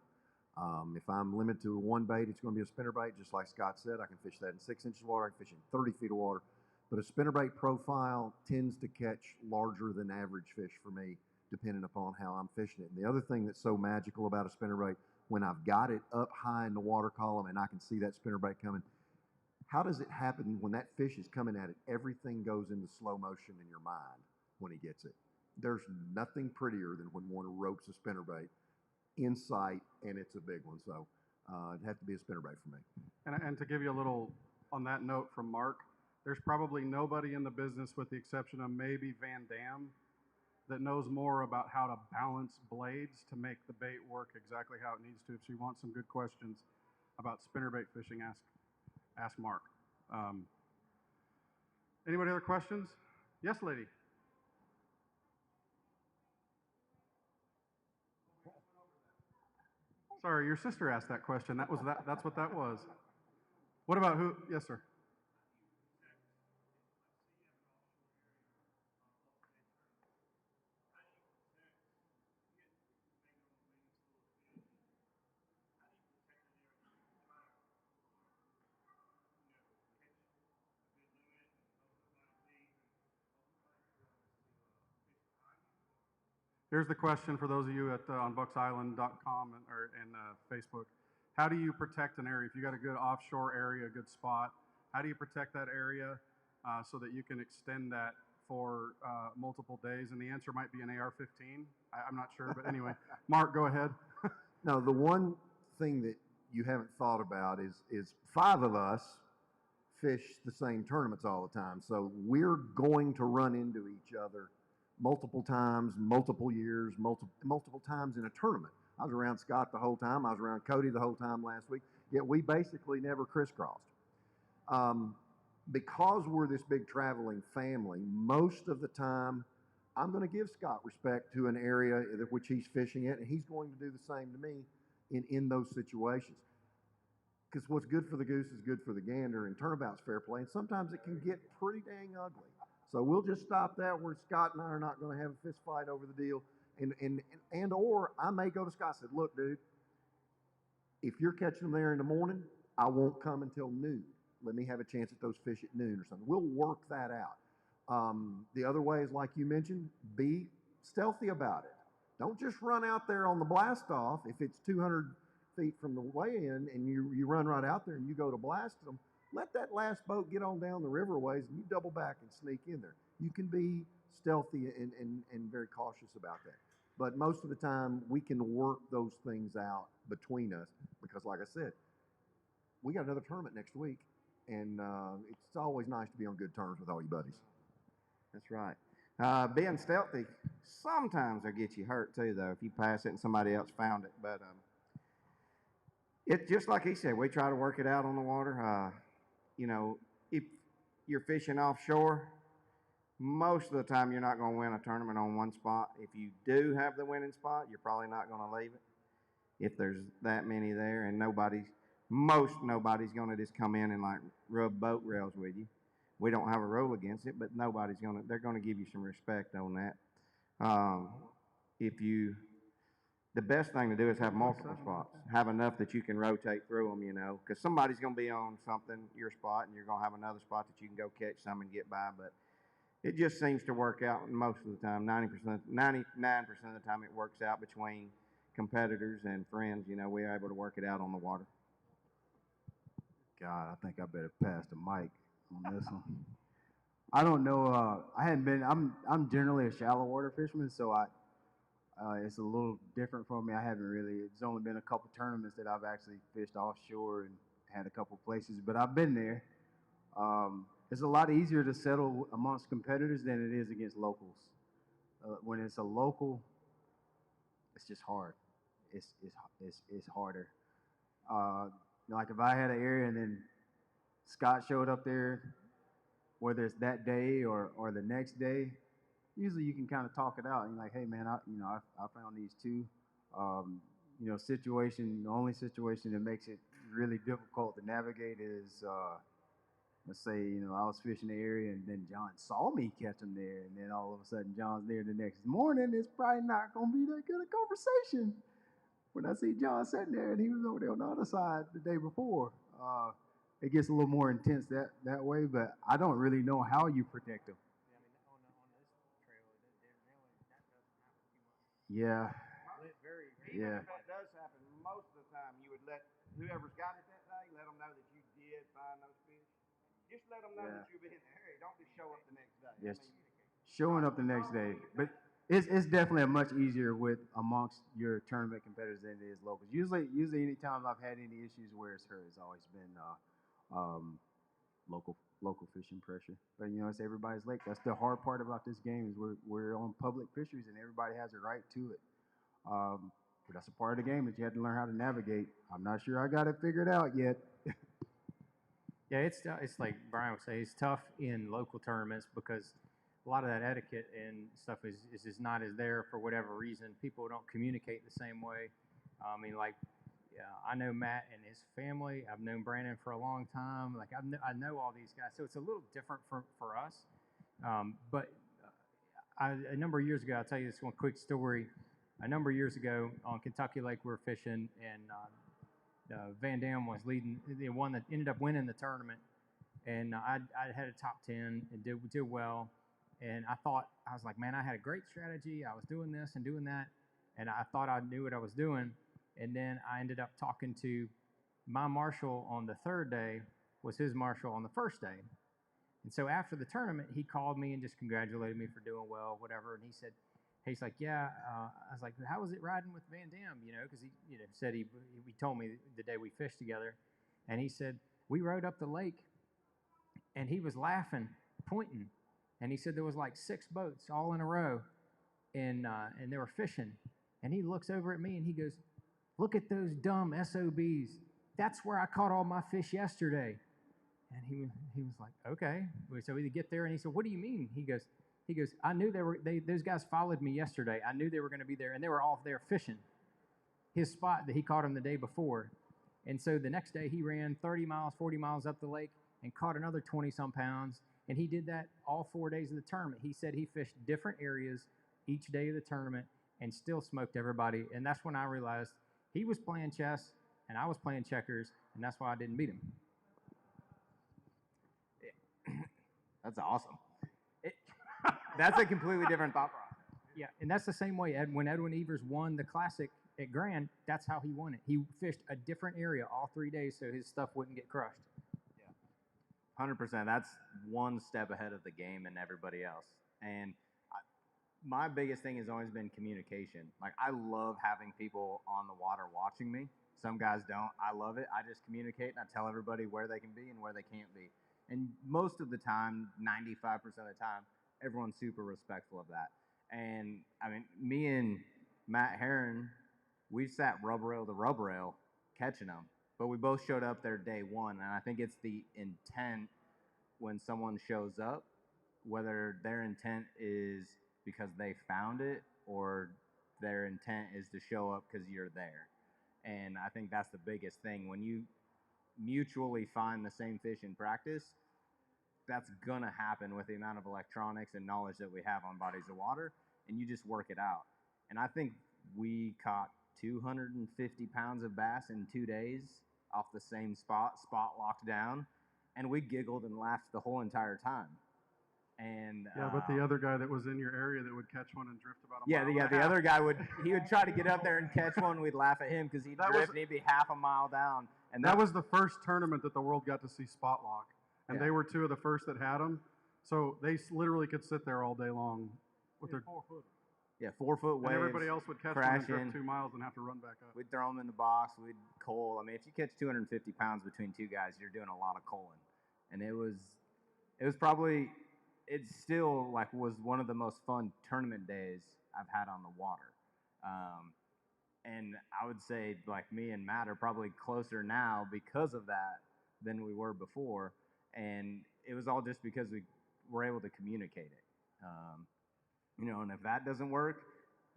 Speaker 2: If I'm limited to one bait, it's going to be a spinnerbait. Just like Scott said, I can fish that in 6 inches of water. I can fish in 30 feet of water. But a spinnerbait profile tends to catch larger than average fish for me, depending upon how I'm fishing it. And the other thing that's so magical about a spinnerbait, when I've got it up high in the water column and I can see that spinnerbait coming, how does it happen when that fish is coming at it? Everything goes into slow motion in your mind when he gets it. There's nothing prettier than when one ropes a spinnerbait in sight and it's a big one. So it'd have to be a spinnerbait for me.
Speaker 1: And to give you a little on that note from Mark, there's probably nobody in the business, with the exception of maybe Van Dam, that knows more about how to balance blades to make the bait work exactly how it needs to. If you want some good questions about spinnerbait fishing, ask Mark. Anybody other questions? Yes, lady. Sorry, your sister asked that question. That's what that was. What about who? Yes, sir. Here's the question for those of you at on bucksisland.com and Facebook. How do you protect an area? If you got a good offshore area, a good spot, how do you protect that area so that you can extend that for multiple days? And the answer might be an AR-15. I'm not sure, but anyway, Mark, go ahead.
Speaker 2: No, the one thing that you haven't thought about is 5 of us fish the same tournaments all the time. So we're going to run into each other multiple times, multiple years, multiple times in a tournament. I was around Scott the whole time. I was around Cody the whole time last week. Yet we basically never crisscrossed. Because we're this big traveling family, most of the time I'm going to give Scott respect to an area which he's fishing at, and he's going to do the same to me in those situations. Because what's good for the goose is good for the gander, and turnabout's fair play, and sometimes it can get pretty dang ugly. So we'll just stop that where Scott and I are not going to have a fist fight over the deal, or I may go to Scott and say, look, dude, if you're catching them there in the morning, I won't come until noon. Let me have a chance at those fish at noon or something. We'll work that out. The other way is, like you mentioned, be stealthy about it. Don't just run out there on the blast off. If it's 200 feet from the weigh-in and you run right out there and you go to blast them, let that last boat get on down the riverways and you double back and sneak in there. You can be stealthy and very cautious about that. But most of the time, we can work those things out between us because, like I said, we got another tournament next week, and it's always nice to be on good terms with all your buddies.
Speaker 3: That's right. Being stealthy, sometimes will get you hurt too, though, if you pass it and somebody else found it. But it's just like he said, we try to work it out on the water. If you're fishing offshore, most of the time you're not going to win a tournament on one spot. If you do have the winning spot, you're probably not going to leave it. If there's that many there, and nobody's going to just come in and like rub boat rails with you. We don't have a rule against it, but they're going to give you some respect on that. The best thing to do is have multiple spots. Have enough that you can rotate through them, because somebody's going to be on something, your spot, and you're going to have another spot that you can go catch some and get by. But it just seems to work out most of the time. 99% of the time it works out between competitors and friends. We're able to work it out on the water.
Speaker 4: God, I think I better pass the mic on this one. I don't know. I'm generally a shallow water fisherman, so it's a little different for me. I haven't really. It's only been a couple tournaments that I've actually fished offshore and had a couple places, but I've been there. It's a lot easier to settle amongst competitors than it is against locals. When it's a local, it's just hard. It's harder. Like if I had an area and then Scott showed up there, whether it's that day or the next day, usually you can kind of talk it out. And you're like, hey man, I found these two. The only situation that makes it really difficult to navigate is, let's say, I was fishing the area and then John saw me catch them there, and then all of a sudden John's there the next morning. It's probably not going to be that good a conversation. When I see John sitting there and he was over there on the other side the day before, it gets a little more intense that way, but I don't really know how you protect them. Yeah. Yeah.
Speaker 3: If that does happen, most of the time you would let whoever's got it that day, let them know that you did find those fish. Just let them know that you've been there. Hey, don't just show up the next day.
Speaker 4: Yes. Showing up the next day. But it's definitely much easier amongst your tournament competitors than it is locals. Usually anytime I've had any issues where it's hurt, it's always been local fishing pressure. But it's everybody's lake. That's the hard part about this game is we're on public fisheries and everybody has a right to it. But that's a part of the game that you have to learn how to navigate. I'm not sure I got it figured out yet.
Speaker 5: Yeah, it's like Brian would say, it's tough in local tournaments because a lot of that etiquette and stuff is just not as there for whatever reason. People don't communicate the same way. I know Matt and his family. I've known Brandon for a long time. I know all these guys, so it's a little different for us. But a number of years ago, I'll tell you this one quick story. A number of years ago on Kentucky Lake, we were fishing, and Van Dam was leading, the one that ended up winning the tournament. And I had a top 10 and did well. And I was like, man, I had a great strategy. I was doing this and doing that. And I thought I knew what I was doing. And then I ended up talking to my marshal on the third day was his marshal on the first day. And so after the tournament, he called me and just congratulated me for doing well, whatever. And he's like, yeah. I was like, how was it riding with Van Dam? Because he said he told me the day we fished together. And he said, we rode up the lake and he was laughing, pointing. And he said there was like 6 boats all in a row and they were fishing. And he looks over at me and he goes, look at those dumb SOBs. That's where I caught all my fish yesterday. And he was like, okay. So we get there and he said, what do you mean? He goes, I knew those guys followed me yesterday. I knew they were going to be there and they were all there fishing his spot that he caught them the day before. And so the next day he ran 30 miles, 40 miles up the lake and caught another 20 some pounds. And he did that all 4 days of the tournament. He said he fished different areas each day of the tournament and still smoked everybody. And that's when I realized he was playing chess and I was playing checkers, and that's why I didn't beat him.
Speaker 6: That's awesome. That's a completely different thought process.
Speaker 5: Yeah, and that's the same way when Edwin Evers won the Classic at Grand, that's how he won it. He fished a different area all 3 days so his stuff wouldn't get crushed.
Speaker 6: Yeah, 100%. That's one step ahead of the game and everybody else. And my biggest thing has always been communication. Like, I love having people on the water watching me. Some guys don't. I love it. I just communicate and I tell everybody where they can be and where they can't be. And most of the time, 95% of the time, everyone's super respectful of that. And I mean, me and Matt Herren, we sat rubber rail to rubber rail catching them, but we both showed up there day one. And I think it's the intent when someone shows up, whether their intent is because they found it or their intent is to show up because you're there. And I think that's the biggest thing. When you mutually find the same fish in practice, that's going to happen with the amount of electronics and knowledge that we have on bodies of water, and you just work it out. And I think we caught 250 pounds of bass in 2 days off the same spot locked down, and we giggled and laughed the whole entire time. And
Speaker 1: yeah, but the other guy that was in your area that would catch one and drift about a mile.
Speaker 6: Yeah, the other guy would try to get up there and catch one. We'd laugh at him because he'd drift and he'd be half a mile down. And
Speaker 1: that was the first tournament that the world got to see spot lock, and they were 2 of the first that had them. So they literally could sit there all day long with their
Speaker 7: 4 foot.
Speaker 6: Yeah, 4 foot waves.
Speaker 1: And everybody else would catch them and drift 2 miles and have to run back up.
Speaker 6: We'd throw them in the box. We'd coal. I mean, if you catch 250 pounds between 2 guys, you're doing a lot of coaling. And it was probably. It still was one of the most fun tournament days I've had on the water. And I would say me and Matt are probably closer now because of that than we were before. And it was all just because we were able to communicate it. And if that doesn't work,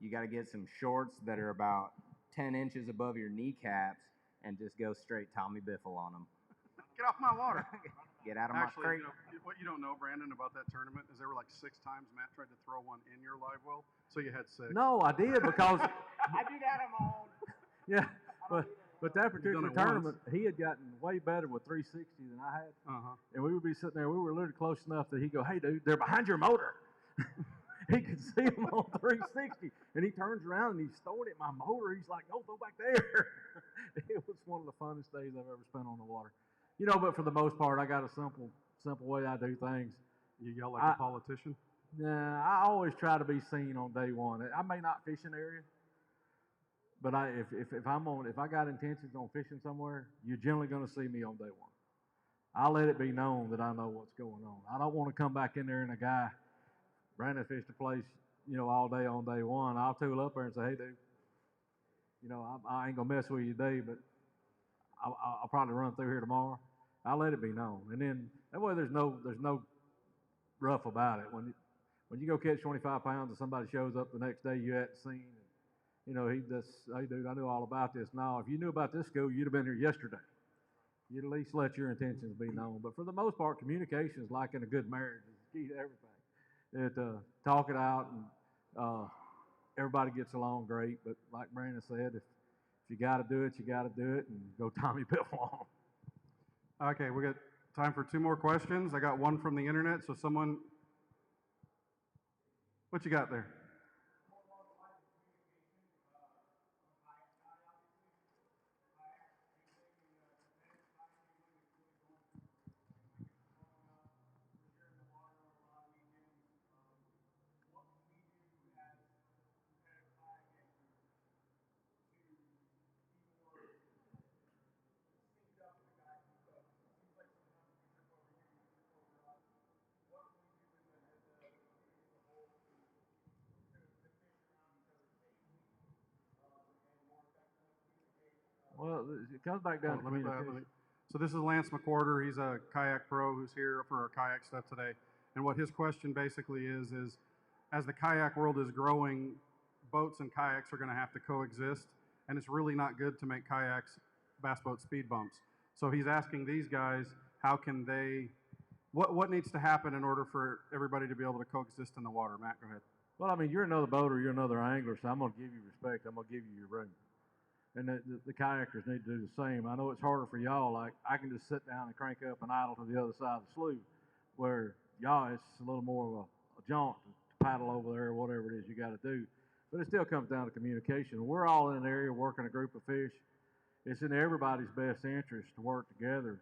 Speaker 6: you got to get some shorts that are about 10 inches above your kneecaps and just go straight Tommy Biffle on them.
Speaker 1: Get off my water.
Speaker 6: Get out of my creek.
Speaker 1: What you don't know, Brandon, about that tournament is there were 6 times Matt tried to throw one in your live well, so you had 6.
Speaker 7: No, I did because
Speaker 6: I do that on my own.
Speaker 7: Yeah, but that particular tournament, he had gotten way better with 360 than I had. And we would be sitting there. We were literally close enough that he'd go, "Hey, dude, they're behind your motor." He could see them on 360, and he turns around and he's throwing at my motor. He's like, "Oh, go back there." It was one of the funnest days I've ever spent on the water. But for the most part, I got a simple way I do things.
Speaker 1: You yell like a politician?
Speaker 7: Nah, I always try to be seen on day one. I may not fish an area, but if I got intentions on fishing somewhere, you're generally going to see me on day one. I let it be known that I know what's going on. I don't want to come back in there and a guy, Brandon fished the place, all day on day one. I'll tool up there and say, "Hey, dude, I ain't gonna mess with you today, but I'll probably run through here tomorrow." I let it be known, and then that way there's no rough about it. When you go catch 25 pounds and somebody shows up the next day you hadn't seen, and "Hey, dude, I knew all about this." No, if you knew about this school, you'd have been here yesterday. You'd at least let your intentions be known. But for the most part, communication is like in a good marriage. It's the key to everything. Talk it out, and everybody gets along great. But like Brandon said, if you got to do it, you got to do it, and go Tommy Biffle on.
Speaker 1: Okay, we got time for 2 more questions. I got one from the internet, so someone What you got there?
Speaker 7: Well, it comes back down to
Speaker 1: Let me-
Speaker 7: communication.
Speaker 1: So this is Lance McWhorter. He's a kayak pro who's here for our kayak stuff today. And what his question basically is as the kayak world is growing, boats and kayaks are going to have to coexist, and it's really not good to make kayaks bass boat speed bumps. So he's asking these guys, how can they, what needs to happen in order for everybody to be able to coexist in the water? Matt, go ahead.
Speaker 7: Well, I mean, you're another boater, you're another angler, so I'm going to give you respect. I'm going to give you your room. And the kayakers need to do the same. I know it's harder for y'all. Like, I can just sit down and crank up and idle to the other side of the slough, where y'all, it's a little more of a jaunt to paddle over there or whatever it is you got to do. But it still comes down to communication. We're all in an area working a group of fish. It's in everybody's best interest to work together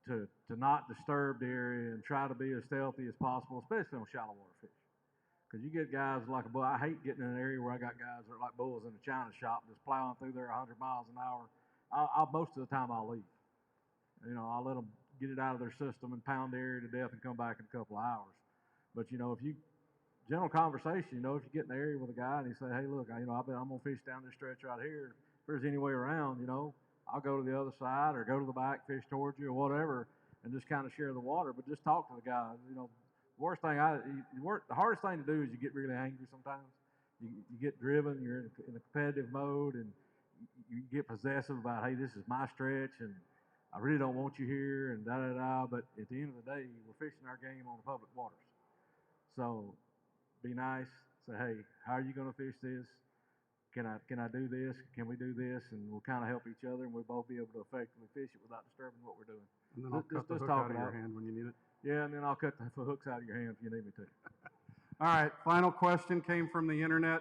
Speaker 7: to not disturb the area and try to be as stealthy as possible, especially on shallow water fish. Because you get guys like a bull. I hate getting in an area where I got guys that are like bulls in a china shop just plowing through there 100 miles an hour. Most of the time I'll leave. You know, I'll let them get it out of their system and pound the area to death and come back in a couple of hours. But, you know, if you, general conversation, you know, if you get in the area with a guy and he say, hey, look, I'm going to fish down this stretch right here. If there's any way around, you know, I'll go to the other side or go to the back, fish towards you or whatever, and just kind of share the water. But just talk to the guy, you know. The hardest thing to do is you get really angry sometimes. You get driven, you're in a competitive mode, and you get possessive about, hey, this is my stretch, and I really don't want you here, and da-da-da. But at the end of the day, we're fishing our game on the public waters. So be nice. Say, hey, how are you going to fish this? Can I do this? Can we do this? And we'll kind of help each other, and we'll both be able to effectively fish it without disturbing what we're doing.
Speaker 1: And then I'll cut the hook
Speaker 7: talk
Speaker 1: out of
Speaker 7: it
Speaker 1: your
Speaker 7: out.
Speaker 1: hand when you need it.
Speaker 7: Yeah, and then I'll cut the hooks out of your hand if you need me to.
Speaker 1: All right, final question came from the internet,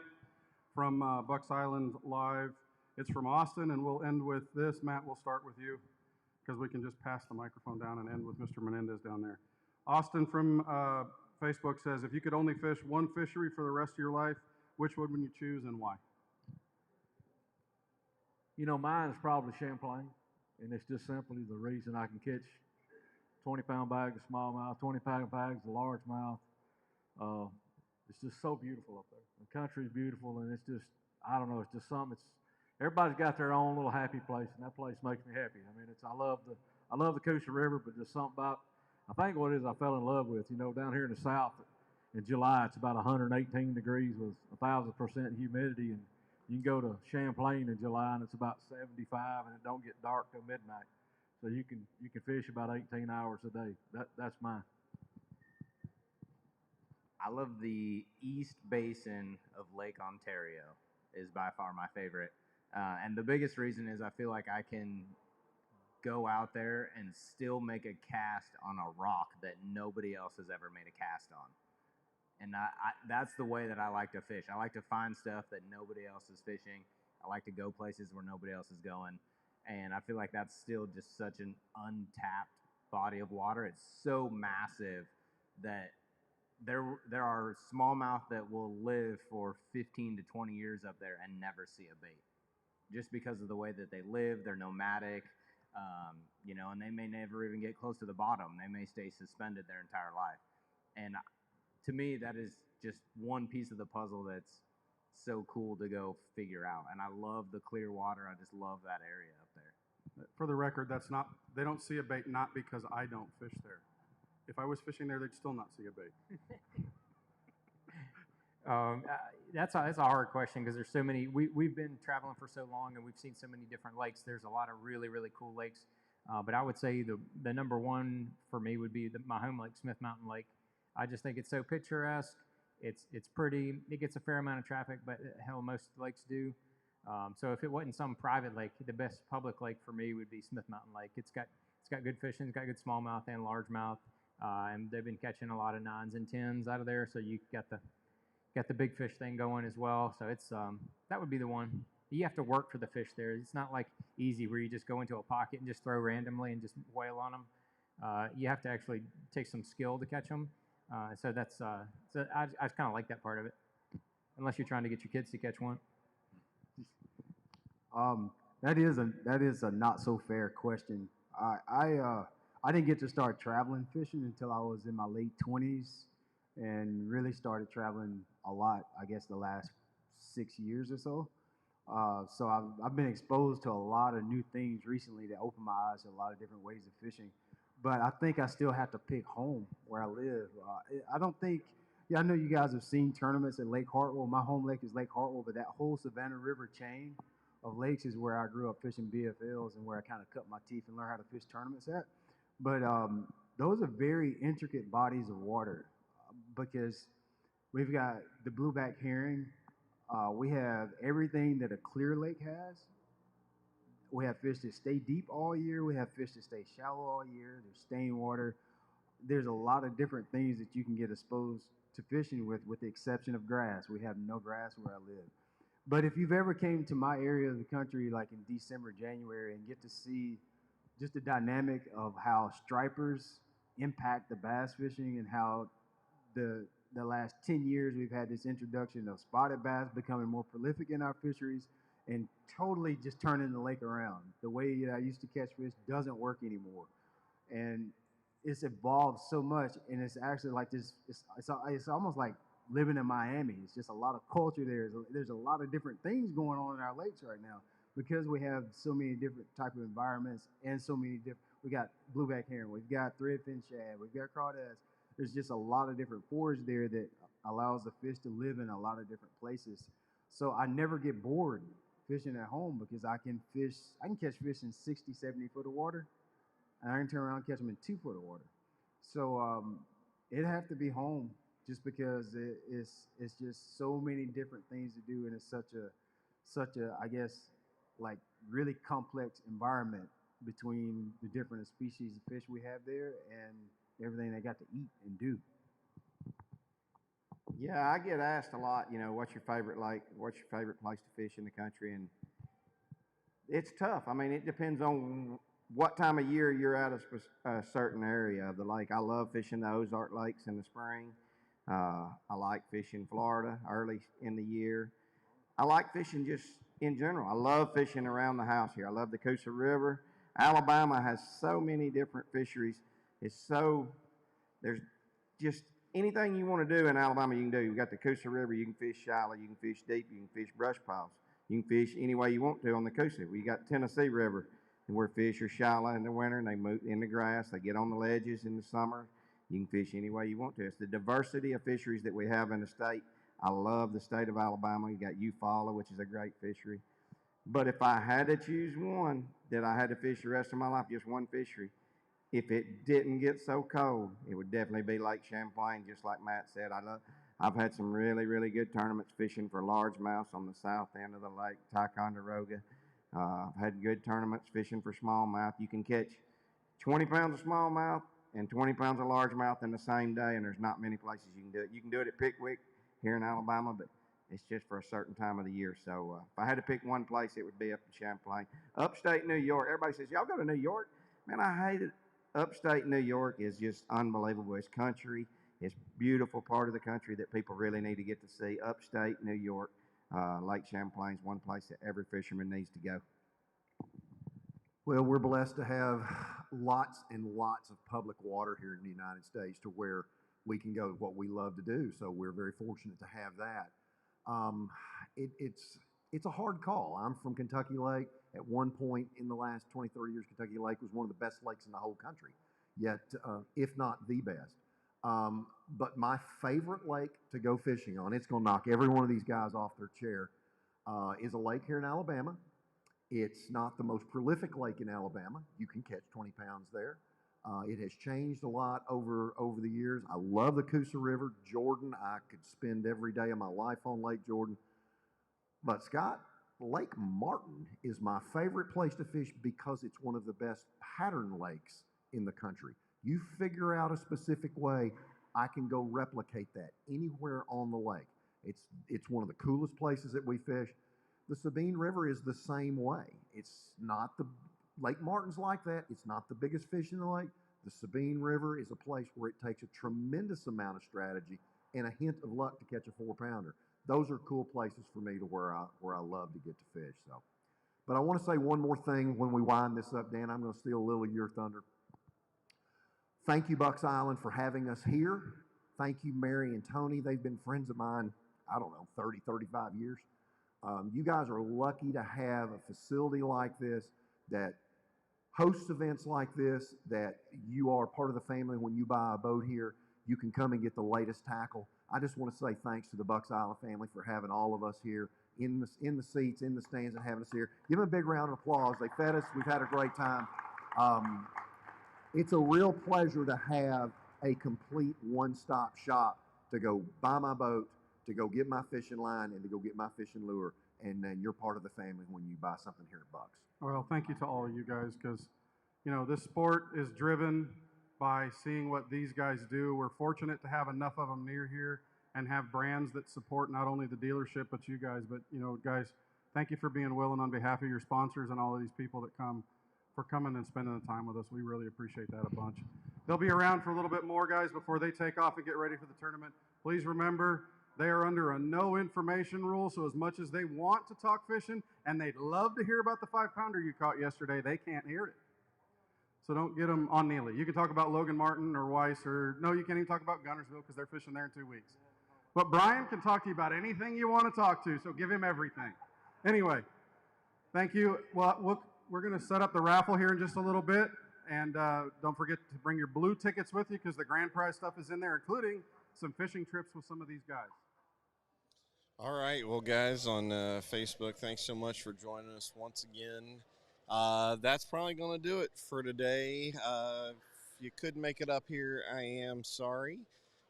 Speaker 1: from Bucks Island Live. It's from Austin, and we'll end with this. Matt, we'll start with you, because we can just pass the microphone down and end with Mr. Menendez down there. Austin from Facebook says, if you could only fish one fishery for the rest of your life, which one would you choose and why?
Speaker 7: You know, mine is probably Champlain, and it's just simply the reason I can catch 20-pound bags of smallmouth, 20-pound bags of largemouth. It's just so beautiful up there. The country is beautiful, and it's just, I don't know, it's just something. Everybody's got their own little happy place, and that place makes me happy. I mean, I love the Coosa River, but just something about, I think what it is I fell in love with. You know, down here in the South, in July, it's about 118 degrees with 1,000% humidity, and you can go to Champlain in July, and it's about 75, and it don't get dark till midnight. So you can fish about 18 hours a day. That's mine.
Speaker 6: I love the East Basin of Lake Ontario is by far my favorite. And the biggest reason is I feel like I can go out there and still make a cast on a rock that nobody else has ever made a cast on. And that's the way that I like to fish. I like to find stuff that nobody else is fishing. I like to go places where nobody else is going. And I feel like that's still just such an untapped body of water. It's so massive that there are smallmouth that will live for 15 to 20 years up there and never see a bait, just because of the way that they live. They're nomadic, you know, and they may never even get close to the bottom. They may stay suspended their entire life. And to me, that is just one piece of the puzzle that's so cool to go figure out. And I love the clear water. I just love that area up there.
Speaker 1: For the record, they don't see a bait not because I don't fish there. If I was fishing there, they'd still not see a bait.
Speaker 5: That's a hard question because there's so many. We've been traveling for so long and we've seen so many different lakes. There's a lot of really, really cool lakes. But I would say the number one for me would be my home lake, Smith Mountain Lake. I just think it's so picturesque. It's pretty. It gets a fair amount of traffic, but hell, most lakes do. So if it wasn't some private lake, the best public lake for me would be Smith Mountain Lake. It's got good fishing. It's got good smallmouth and largemouth. And they've been catching a lot of 9s and 10s out of there. So you got got the big fish thing going as well. So it's that would be the one. You have to work for the fish there. It's not like easy where you just go into a pocket and just throw randomly and just wail on them. You have to actually take some skill to catch them. So that's so I kind of like that part of it. Unless you're trying to get your kids to catch one.
Speaker 4: That is a not so fair question. I didn't get to start traveling fishing until I was in my late 20s, and really started traveling a lot. I guess the last 6 years or so. So I've been exposed to a lot of new things recently that opened my eyes to a lot of different ways of fishing. But I think I still have to pick home where I live. I don't think, yeah, I know you guys have seen tournaments at Lake Hartwell. My home lake is Lake Hartwell, but that whole Savannah River chain of lakes is where I grew up fishing BFLs and where I kind of cut my teeth and learned how to fish tournaments at. But those are very intricate bodies of water because we've got the blueback herring. We have everything that a clear lake has. We have fish that stay deep all year. We have fish that stay shallow all year. There's stain water. There's a lot of different things that you can get exposed to fishing with the exception of grass. We have no grass where I live. But if you've ever came to my area of the country, like in December, January, and get to see just the dynamic of how stripers impact the bass fishing and how the last 10 years we've had this introduction of spotted bass becoming more prolific in our fisheries and totally just turning the lake around. The way I used to catch fish doesn't work anymore. And it's evolved so much, and it's actually like this, it's almost like living in Miami. It's just a lot of culture there. There's a lot of different things going on in our lakes right now because we have so many different type of environments and so many different, we got blueback herring, we've got threadfin shad, we've got crawdads. There's just a lot of different forage there that allows the fish to live in a lot of different places. So I never get bored fishing at home because I can catch fish in 60, 70 foot of water, and I can turn around and catch them in 2 foot of water. So it'd have to be home just because it's just so many different things to do, and it's such a I guess like really complex environment between the different species of fish we have there and everything they got to eat and do.
Speaker 3: Yeah, I get asked a lot, you know, what's your favorite lake? What's your favorite place to fish in the country? And it's tough. I mean, it depends on what time of year you're at a certain area of the lake. I love fishing the Ozark lakes in the spring. I like fishing Florida early in the year. I like fishing just in general. I love fishing around the house here. I love the Coosa River. Alabama has so many different fisheries. There's just anything you want to do in Alabama, you can do. You've got the Coosa River, you can fish shallow, you can fish deep, you can fish brush piles. You can fish any way you want to on the Coosa. We got Tennessee River, and where fish are shallow in the winter, and they move in the grass, they get on the ledges in the summer. You can fish any way you want to. It's the diversity of fisheries that we have in the state. I love the state of Alabama. You got Eufaula, which is a great fishery. But if I had to choose one that I had to fish the rest of my life, just one fishery, if it didn't get so cold, it would definitely be Lake Champlain, just like Matt said. I've had some really, really good tournaments fishing for largemouths on the south end of the lake, Ticonderoga. I've had good tournaments fishing for smallmouth. You can catch 20 pounds of smallmouth and 20 pounds of largemouth in the same day, and there's not many places you can do it. You can do it at Pickwick here in Alabama, but it's just for a certain time of the year. So if I had to pick one place, it would be up in Champlain. Upstate New York, everybody says, y'all go to New York? Man, I hate it. Upstate New York is just unbelievable. It's country. It's a beautiful part of the country that people really need to get to see. Upstate New York, Lake Champlain is one place that every fisherman needs to go.
Speaker 2: Well, we're blessed to have lots and lots of public water here in the United States to where we can go what we love to do. So we're very fortunate to have that. It's a hard call. I'm from Kentucky Lake. At one point in the last 20, 30 years, Kentucky Lake was one of the best lakes in the whole country, yet if not the best. But my favorite lake to go fishing on, it's going to knock every one of these guys off their chair, is a lake here in Alabama. It's not the most prolific lake in Alabama. You can catch 20 pounds there. It has changed a lot over the years. I love the Coosa River. Jordan, I could spend every day of my life on Lake Jordan. But Scott, Lake Martin is my favorite place to fish because it's one of the best pattern lakes in the country. You figure out a specific way, I can go replicate that anywhere on the lake. It's one of the coolest places that we fish. The Sabine River is the same way. It's not the Lake Martin's like that. It's not the biggest fish in the lake. The Sabine River is a place where it takes a tremendous amount of strategy and a hint of luck to catch a 4-pounder. Those are cool places for me to where I love to get to fish. So, but I want to say one more thing when we wind this up, Dan. I'm going to steal a little of your thunder. Thank you, Bucks Island, for having us here. Thank you, Mary and Tony. They've been friends of mine, I don't know, 30, 35 years. You guys are lucky to have a facility like this that hosts events like this, that you are part of the family. When you buy a boat here, you can come and get the latest tackle. I just want to say thanks to the Bucks Island family for having all of us here in the seats, in the stands, and having us here. Give them a big round of applause. They fed us. We've had a great time. It's a real pleasure to have a complete one-stop shop to go buy my boat, to go get my fishing line, and to go get my fishing lure. And then you're part of the family when you buy something here at Bucks.
Speaker 1: Well, thank you to all of you guys, because, this sport is driven by seeing what these guys do. We're fortunate to have enough of them near here and have brands that support not only the dealership, but you guys. But, guys, thank you for being willing on behalf of your sponsors and all of these people that come, for coming and spending the time with us. We really appreciate that a bunch. They'll be around for a little bit more, guys, before they take off and get ready for the tournament. Please remember, they are under a no information rule, so as much as they want to talk fishing and they'd love to hear about the 5-pounder you caught yesterday, they can't hear it. So don't get them on Neely. You can talk about Logan Martin or Weiss, or no, you can't even talk about Gunnersville because they're fishing there in 2 weeks. But Brian can talk to you about anything you want to talk to, so give him everything. Anyway, thank you. Well, we're going to set up the raffle here in just a little bit, and don't forget to bring your blue tickets with you because the grand prize stuff is in there, including some fishing trips with some of these guys.
Speaker 8: All right, well, guys on Facebook, thanks so much for joining us once again. That's probably going to do it for today. If you couldn't make it up here, I am sorry.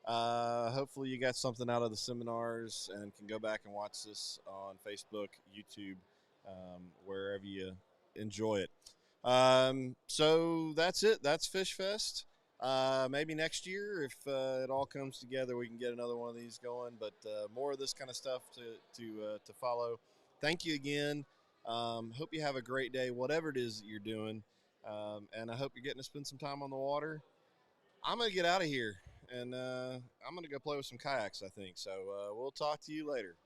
Speaker 8: Hopefully you got something out of the seminars and can go back and watch this on Facebook, YouTube, wherever you enjoy it. So that's it. That's Fish Fest. Maybe next year, if it all comes together, we can get another one of these going. But more of this kind of stuff to follow. Thank you again. Hope you have a great day, whatever it is that you're doing. And I hope you're getting to spend some time on the water. I'm going to get out of here, and I'm going to go play with some kayaks, I think. So we'll talk to you later.